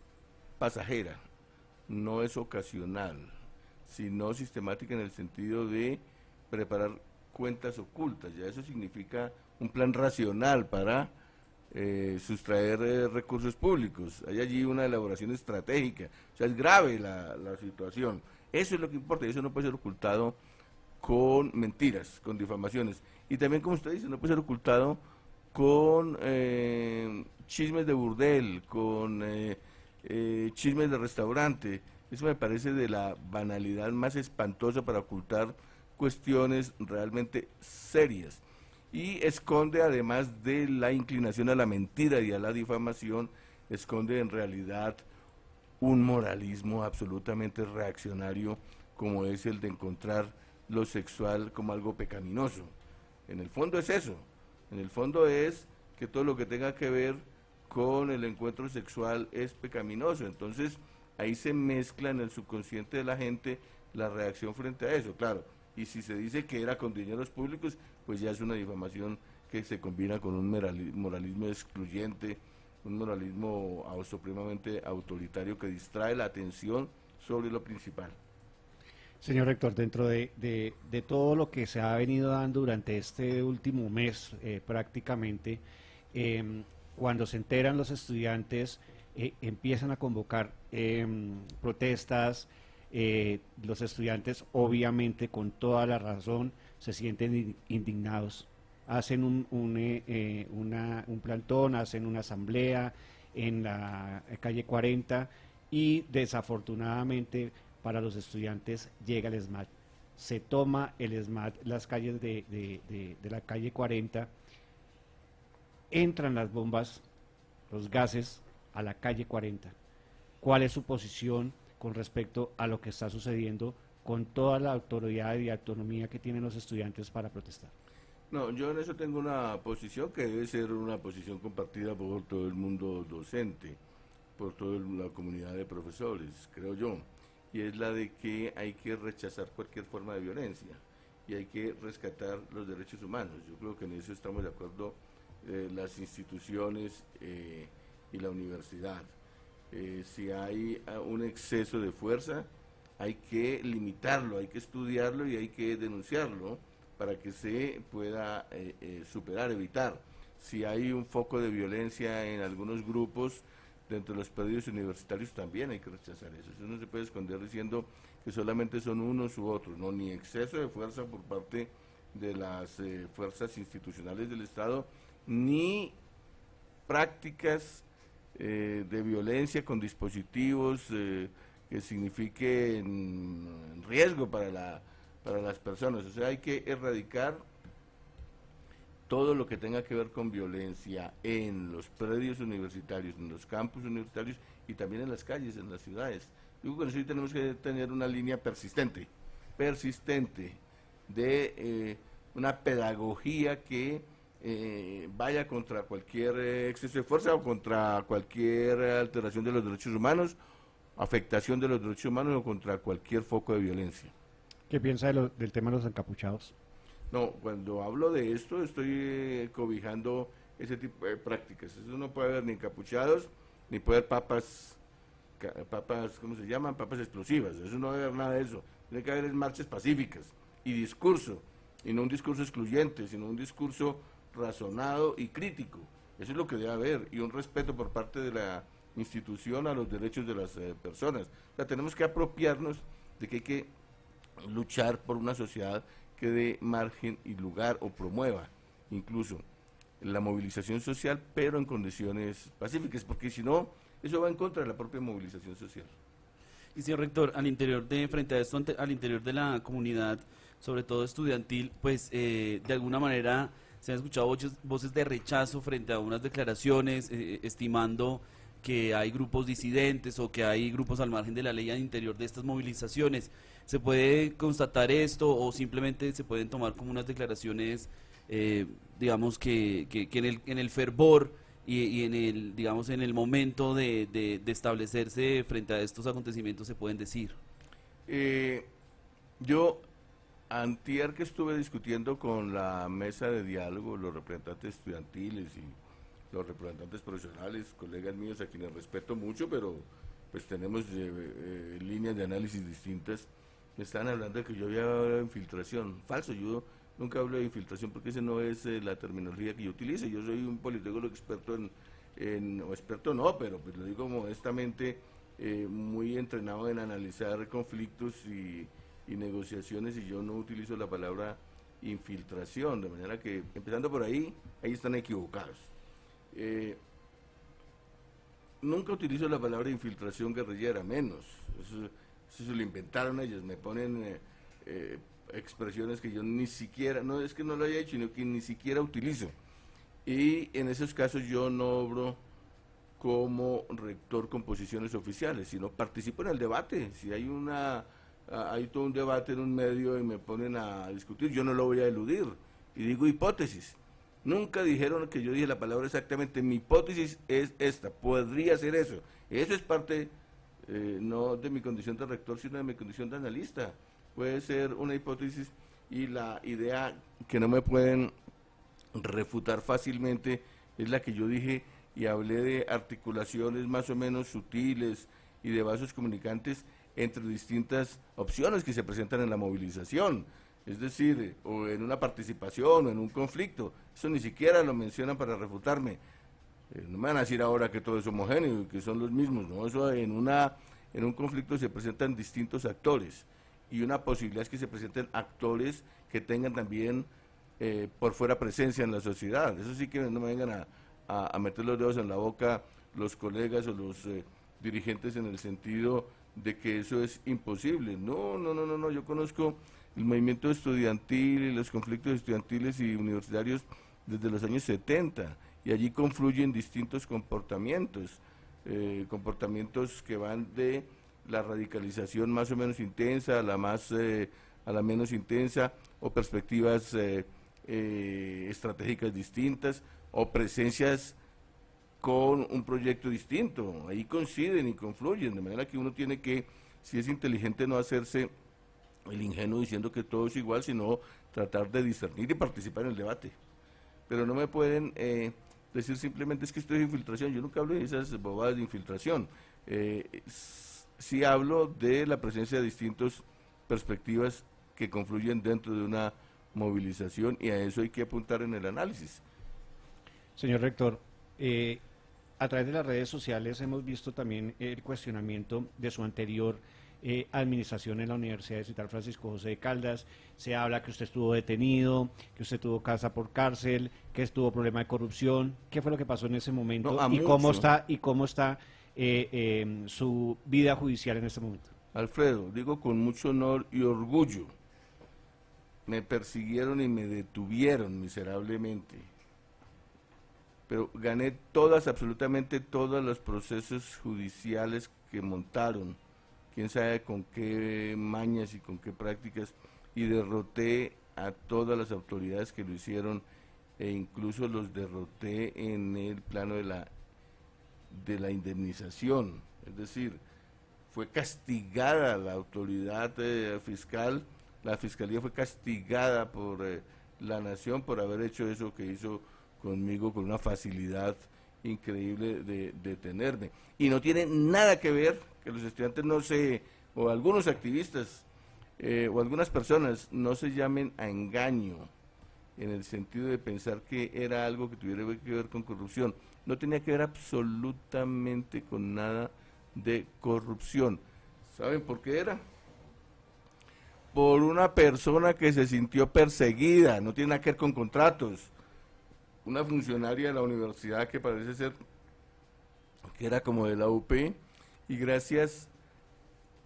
pasajera, no es ocasional, sino sistemática en el sentido de preparar cuentas ocultas. Ya eso significa un plan racional para sustraer recursos públicos. Hay allí una elaboración estratégica, o sea, es grave la situación. Eso es lo que importa, y eso no puede ser ocultado con mentiras, con difamaciones. Y también, como usted dice, no puede ser ocultado con chismes de burdel, con chismes de restaurante. Eso me parece de la banalidad más espantosa para ocultar cuestiones realmente serias. Y esconde, además de la inclinación a la mentira y a la difamación, esconde en realidad un moralismo absolutamente reaccionario, como es el de encontrar lo sexual como algo pecaminoso. En el fondo es eso, en el fondo es que todo lo que tenga que ver con el encuentro sexual es pecaminoso. Entonces ahí se mezcla en el subconsciente de la gente la reacción frente a eso, claro. Y si se dice que era con dineros públicos, pues ya es una difamación que se combina con un moralismo excluyente, un moralismo supremamente autoritario que distrae la atención sobre lo principal. Señor rector, dentro de todo lo que se ha venido dando durante este último mes, prácticamente, cuando se enteran los estudiantes, empiezan a convocar protestas. Los estudiantes, obviamente, con toda la razón, se sienten indignados. Hacen un plantón, hacen una asamblea en la calle 40 y desafortunadamente para los estudiantes llega el ESMAD. Se toma el ESMAD las calles de la calle 40, entran las bombas, los gases a la calle 40. ¿Cuál es su posición con respecto a lo que está sucediendo con toda la autoridad y autonomía que tienen los estudiantes para protestar? No, yo en eso tengo una posición que debe ser una posición compartida por todo el mundo docente, por toda la comunidad de profesores, creo yo, y es la de que hay que rechazar cualquier forma de violencia y hay que rescatar los derechos humanos. Yo creo que en eso estamos de acuerdo las instituciones y la universidad. Si hay un exceso de fuerza, hay que limitarlo, hay que estudiarlo y hay que denunciarlo para que se pueda superar, evitar. Si hay un foco de violencia en algunos grupos dentro de los predios universitarios, también hay que rechazar eso. Eso no se puede esconder diciendo que solamente son unos u otros, no, ni exceso de fuerza por parte de las fuerzas institucionales del Estado, ni prácticas de violencia con dispositivos que signifiquen riesgo para las personas. O sea, hay que erradicar todo lo que tenga que ver con violencia en los predios universitarios, en los campus universitarios y también en las calles, en las ciudades. Digo que nosotros tenemos que tener una línea persistente de una pedagogía que vaya contra cualquier exceso de fuerza o contra cualquier alteración de los derechos humanos, afectación de los derechos humanos o contra cualquier foco de violencia. ¿Qué piensa del tema de los encapuchados? No, cuando hablo de esto estoy cobijando ese tipo de prácticas. Eso no puede haber ni encapuchados, ni puede haber papas, ¿cómo se llaman? Papas explosivas. Eso no debe haber nada de eso. Tiene que haber marchas pacíficas y discurso, y no un discurso excluyente, sino un discurso razonado y crítico. Eso es lo que debe haber, y un respeto por parte de la institución a los derechos de las personas. O sea, tenemos que apropiarnos de que hay que luchar por una sociedad que dé margen y lugar o promueva incluso la movilización social, pero en condiciones pacíficas, porque si no, eso va en contra de la propia movilización social. Y señor rector, frente a esto, al interior de la comunidad, sobre todo estudiantil, pues de alguna manera se han escuchado voces de rechazo frente a unas declaraciones, estimando que hay grupos disidentes o que hay grupos al margen de la ley al interior de estas movilizaciones. ¿Se puede constatar esto o simplemente se pueden tomar como unas declaraciones, digamos, que en el fervor y en el, digamos, en el momento de establecerse frente a estos acontecimientos se pueden decir? Yo, antier que estuve discutiendo con la mesa de diálogo, los representantes estudiantiles y los representantes profesionales, colegas míos a quienes respeto mucho, pero pues tenemos líneas de análisis distintas, me estaban hablando de que yo había hablado de infiltración. Falso, yo nunca hablo de infiltración porque esa no es la terminología que yo utilizo. Yo soy un politólogo experto o experto no, pero pues lo digo modestamente, muy entrenado en analizar conflictos y negociaciones, y yo no utilizo la palabra infiltración, de manera que, empezando por ahí están equivocados. Nunca utilizo la palabra infiltración guerrillera, menos. Eso se lo inventaron ellos, me ponen expresiones que yo ni siquiera, no es que no lo haya hecho, sino que ni siquiera utilizo. Y en esos casos yo no obro como rector con posiciones oficiales, sino participo en el debate. Si hay hay todo un debate en un medio y me ponen a discutir, yo no lo voy a eludir, y digo hipótesis. Nunca dijeron que yo dije la palabra exactamente, mi hipótesis es esta, podría ser eso. Eso es parte, no de mi condición de rector, sino de mi condición de analista. Puede ser una hipótesis, y la idea que no me pueden refutar fácilmente es la que yo dije, y hablé de articulaciones más o menos sutiles y de vasos comunicantes entre distintas opciones que se presentan en la movilización, es decir, o en una participación o en un conflicto. Eso ni siquiera lo mencionan para refutarme. No me van a decir ahora que todo es homogéneo y que son los mismos, no, eso en un conflicto se presentan distintos actores, y una posibilidad es que se presenten actores que tengan también por fuera presencia en la sociedad. Eso sí que no me vengan a meter los dedos en la boca los colegas o los dirigentes en el sentido de que eso es imposible. No, yo conozco el movimiento estudiantil y los conflictos estudiantiles y universitarios desde los años 70, y allí confluyen distintos comportamientos, comportamientos que van de la radicalización más o menos intensa a la menos intensa, o perspectivas estratégicas distintas, o presencias con un proyecto distinto. Ahí coinciden y confluyen, de manera que uno tiene que, si es inteligente, no hacerse el ingenuo diciendo que todo es igual, sino tratar de discernir y participar en el debate. Pero no me pueden decir simplemente es que esto es infiltración. Yo nunca hablo de esas bobadas de infiltración. Sí hablo de la presencia de distintas perspectivas que confluyen dentro de una movilización, y a eso hay que apuntar en el análisis. Señor rector, a través de las redes sociales hemos visto también el cuestionamiento de su anterior administración en la Universidad Distrital Francisco José de Caldas. Se habla que usted estuvo detenido, que usted tuvo casa por cárcel, que estuvo problema de corrupción. ¿Qué fue lo que pasó en ese momento? No, ¿Y cómo está su vida judicial en este momento? Alfredo, digo con mucho honor y orgullo, me persiguieron y me detuvieron miserablemente, pero gané absolutamente todos los procesos judiciales que montaron, quién sabe con qué mañas y con qué prácticas, y derroté a todas las autoridades que lo hicieron, e incluso los derroté en el plano de la indemnización. Es decir, fue castigada la autoridad fiscal, la fiscalía fue castigada por la nación por haber hecho eso que hizo conmigo, con una facilidad increíble de detenerme. Y no tiene nada que ver que los estudiantes o algunos activistas o algunas personas no se llamen a engaño, en el sentido de pensar que era algo que tuviera que ver con corrupción. No tenía que ver absolutamente con nada de corrupción. ¿Saben por qué era? Por una persona que se sintió perseguida, no tiene nada que ver con contratos. Una funcionaria de la universidad que parece ser que era como de la UP, y gracias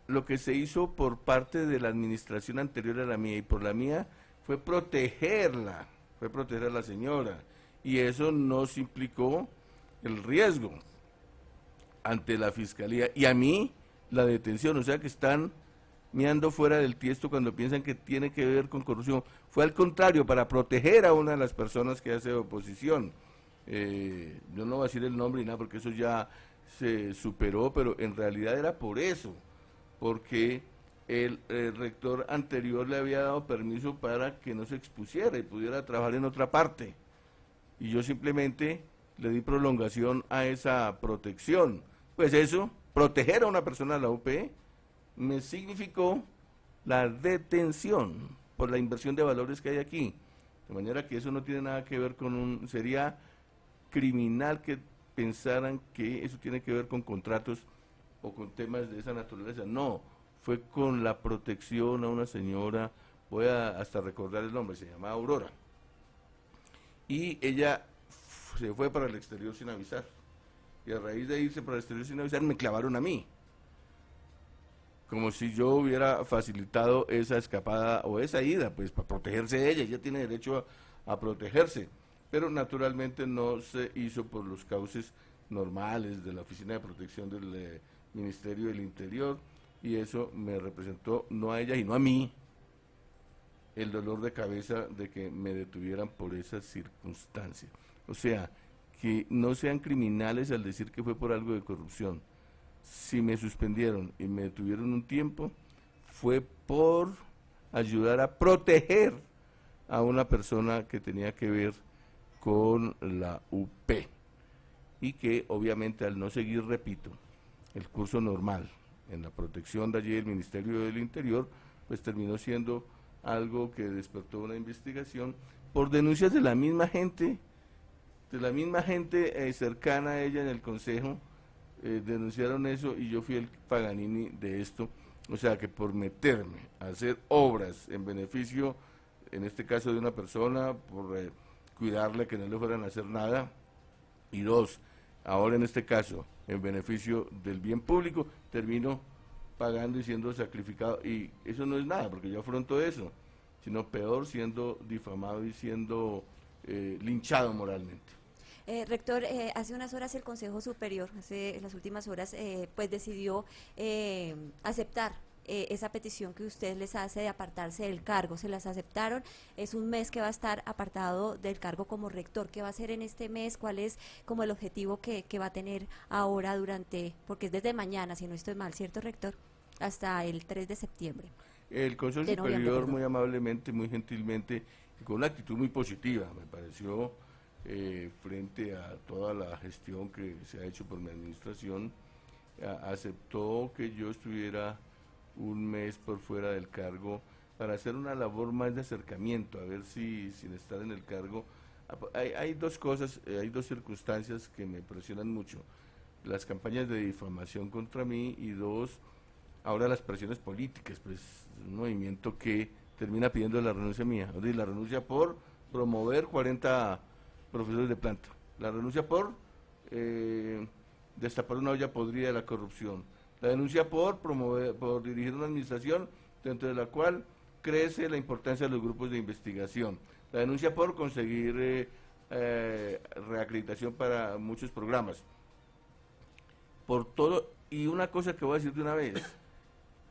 lo que se hizo por parte de la administración anterior a la mía y por la mía fue protegerla, fue proteger a la señora, y eso nos implicó el riesgo ante la fiscalía y a mí la detención. O sea que están meando fuera del tiesto cuando piensan que tiene que ver con corrupción. Fue al contrario, para proteger a una de las personas que hace oposición. yo no voy a decir el nombre ni nada porque eso ya se superó, pero en realidad era por eso, porque el rector anterior le había dado permiso para que no se expusiera y pudiera trabajar en otra parte, y yo simplemente le di prolongación a esa protección. Pues eso, proteger a una persona de la UP, me significó la detención por la inversión de valores que hay aquí, de manera que eso no tiene nada que ver con sería criminal que pensaran que eso tiene que ver con contratos o con temas de esa naturaleza. No, fue con la protección a una señora, voy a hasta recordar el nombre, se llamaba Aurora, y ella se fue para el exterior sin avisar, y a raíz de irse para el exterior sin avisar me clavaron a mí, como si yo hubiera facilitado esa escapada o esa ida, pues para protegerse de ella tiene derecho a protegerse, pero naturalmente no se hizo por los cauces normales de la Oficina de Protección del Ministerio del Interior, y eso me representó, no a ella y no a mí, el dolor de cabeza de que me detuvieran por esas circunstancias. O sea, que no sean criminales al decir que fue por algo de corrupción. Si me suspendieron y me detuvieron un tiempo, fue por ayudar a proteger a una persona que tenía que ver con la UP, y que obviamente al no seguir, repito, el curso normal en la protección de allí del Ministerio del Interior, pues terminó siendo algo que despertó una investigación por denuncias de la misma gente, cercana a ella en el Consejo, denunciaron eso y yo fui el Paganini de esto. O sea que por meterme a hacer obras en beneficio, en este caso de una persona, por cuidarle que no le fueran a hacer nada, y dos, ahora en este caso, en beneficio del bien público, termino pagando y siendo sacrificado, y eso no es nada, porque yo afronto eso, sino peor, siendo difamado y siendo linchado moralmente. Rector, hace unas horas el Consejo Superior, en las últimas horas, pues decidió aceptar esa petición que usted les hace de apartarse del cargo. Se las aceptaron, es un mes que va a estar apartado del cargo como rector. ¿Qué va a hacer en este mes? ¿Cuál es como el objetivo que va a tener ahora porque es desde mañana, si no estoy mal, ¿cierto, rector? Hasta el 3 de septiembre. El Consejo Superior muy amablemente, muy gentilmente, y con una actitud muy positiva, me pareció, frente a toda la gestión que se ha hecho por mi administración, aceptó que yo estuviera un mes por fuera del cargo para hacer una labor más de acercamiento, a ver si sin estar en el cargo, hay dos cosas, hay dos circunstancias que me presionan mucho, las campañas de difamación contra mí, y dos, ahora las presiones políticas, pues un movimiento que termina pidiendo la renuncia mía, o sea, la renuncia por promover 40 profesores de planta, la renuncia por destapar una olla podrida de la corrupción, la denuncia por dirigir una administración dentro de la cual crece la importancia de los grupos de investigación, la denuncia por conseguir reacreditación para muchos programas, por todo. Y una cosa que voy a decir de una vez,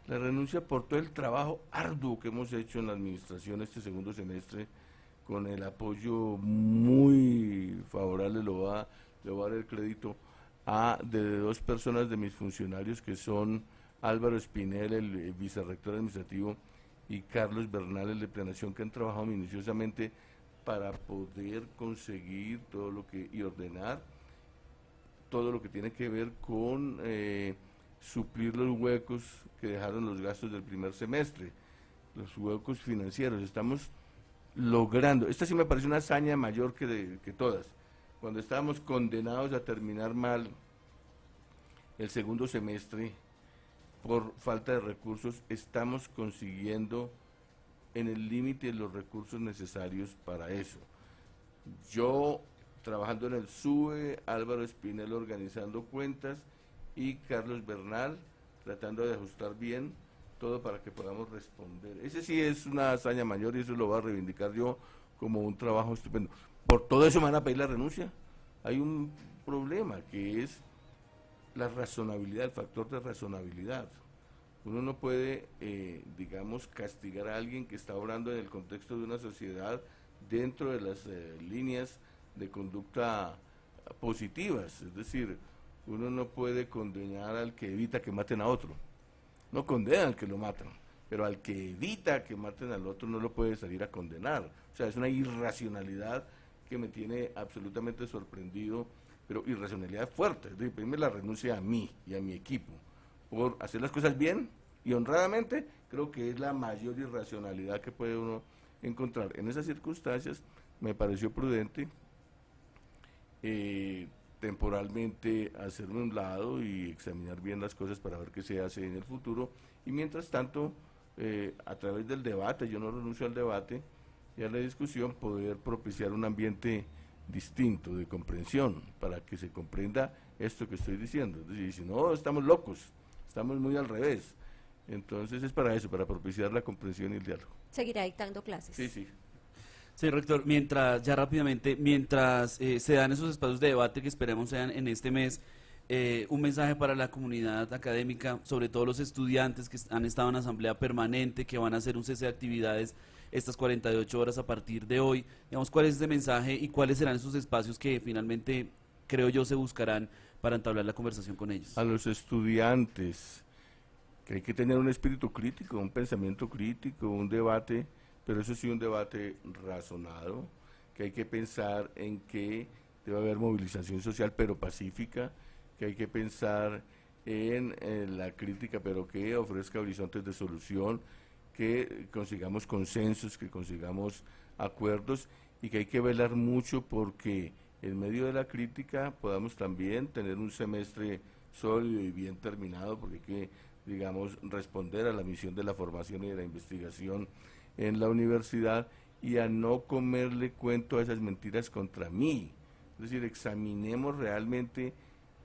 la renuncia por todo el trabajo arduo que hemos hecho en la administración este segundo semestre, con el apoyo muy favorable, le voy a dar el crédito de dos personas de mis funcionarios, que son Álvaro Espinel, el vicerrector administrativo, y Carlos Bernal, el de planeación, que han trabajado minuciosamente para poder conseguir todo lo que, y ordenar todo lo que tiene que ver con suplir los huecos que dejaron los gastos del primer semestre, los huecos financieros. Estamos logrando, esta sí me parece una hazaña mayor que todas. Cuando estábamos condenados a terminar mal el segundo semestre por falta de recursos, estamos consiguiendo en el límite los recursos necesarios para eso. Yo trabajando en el SUBE, Álvaro Espinel organizando cuentas y Carlos Bernal tratando de ajustar bien todo para que podamos responder. Ese sí es una hazaña mayor y eso lo voy a reivindicar yo como un trabajo estupendo. Por todo eso me van a pedir la renuncia. Hay un problema que es la razonabilidad, el factor de razonabilidad. Uno no puede, digamos, castigar a alguien que está obrando en el contexto de una sociedad dentro de las líneas de conducta positivas, es decir, uno no puede condenar al que evita que maten a otro, no condena al que lo matan, pero al que evita que maten al otro no lo puede salir a condenar. O sea, es una irracionalidad que me tiene absolutamente sorprendido, pero irracionalidad fuerte. Es decir, pedirme la renuncia a mí y a mi equipo por hacer las cosas bien y honradamente, creo que es la mayor irracionalidad que puede uno encontrar. En esas circunstancias me pareció prudente temporalmente hacerme un lado y examinar bien las cosas para ver qué se hace en el futuro, y mientras tanto a través del debate, yo no renuncio al debate y a la discusión, poder propiciar un ambiente distinto de comprensión para que se comprenda esto que estoy diciendo. Es decir, si no, estamos locos, estamos muy al revés. Entonces es para eso, para propiciar la comprensión y el diálogo. Seguirá dictando clases. Sí, sí. Sí, rector, mientras, ya rápidamente, mientras se dan esos espacios de debate que esperemos sean en este mes, un mensaje para la comunidad académica, sobre todo los estudiantes que han estado en asamblea permanente, que van a hacer un cese de actividades estas 48 horas a partir de hoy. Digamos, ¿cuál es ese mensaje y cuáles serán esos espacios que finalmente, creo yo, se buscarán para entablar la conversación con ellos? A los estudiantes, que hay que tener un espíritu crítico, un pensamiento crítico, un debate, pero eso sí, un debate razonado, que hay que pensar en que debe haber movilización social, pero pacífica, que hay que pensar en la crítica, pero que ofrezca horizontes de solución, que consigamos consensos, que consigamos acuerdos, y que hay que velar mucho porque en medio de la crítica podamos también tener un semestre sólido y bien terminado, porque hay que, digamos, responder a la misión de la formación y de la investigación en la universidad, y a no comerle cuento a esas mentiras contra mí. Es decir, examinemos realmente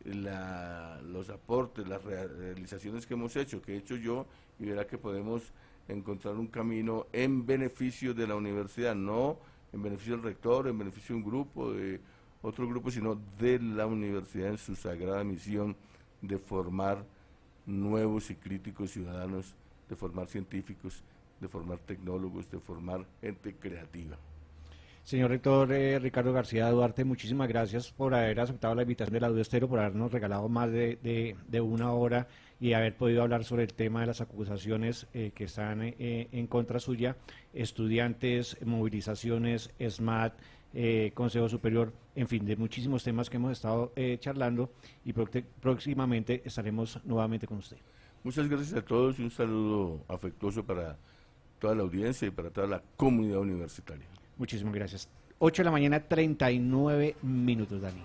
los aportes, las realizaciones que hemos hecho, que he hecho yo, y verá que podemos encontrar un camino en beneficio de la universidad, no en beneficio del rector, en beneficio de un grupo, de otro grupo, sino de la universidad en su sagrada misión de formar nuevos y críticos ciudadanos, de formar científicos, de formar tecnólogos, de formar gente creativa. Señor rector Ricardo García Duarte, muchísimas gracias por haber aceptado la invitación de la Estéreo, por habernos regalado más de una hora y haber podido hablar sobre el tema de las acusaciones que están en contra suya, estudiantes, movilizaciones, SMAT, Consejo Superior, en fin, de muchísimos temas que hemos estado charlando, y próximamente estaremos nuevamente con usted. Muchas gracias a todos y un saludo afectuoso para toda la audiencia y para toda la comunidad universitaria. Muchísimas gracias. 8 de la mañana, 39 minutos, Dani.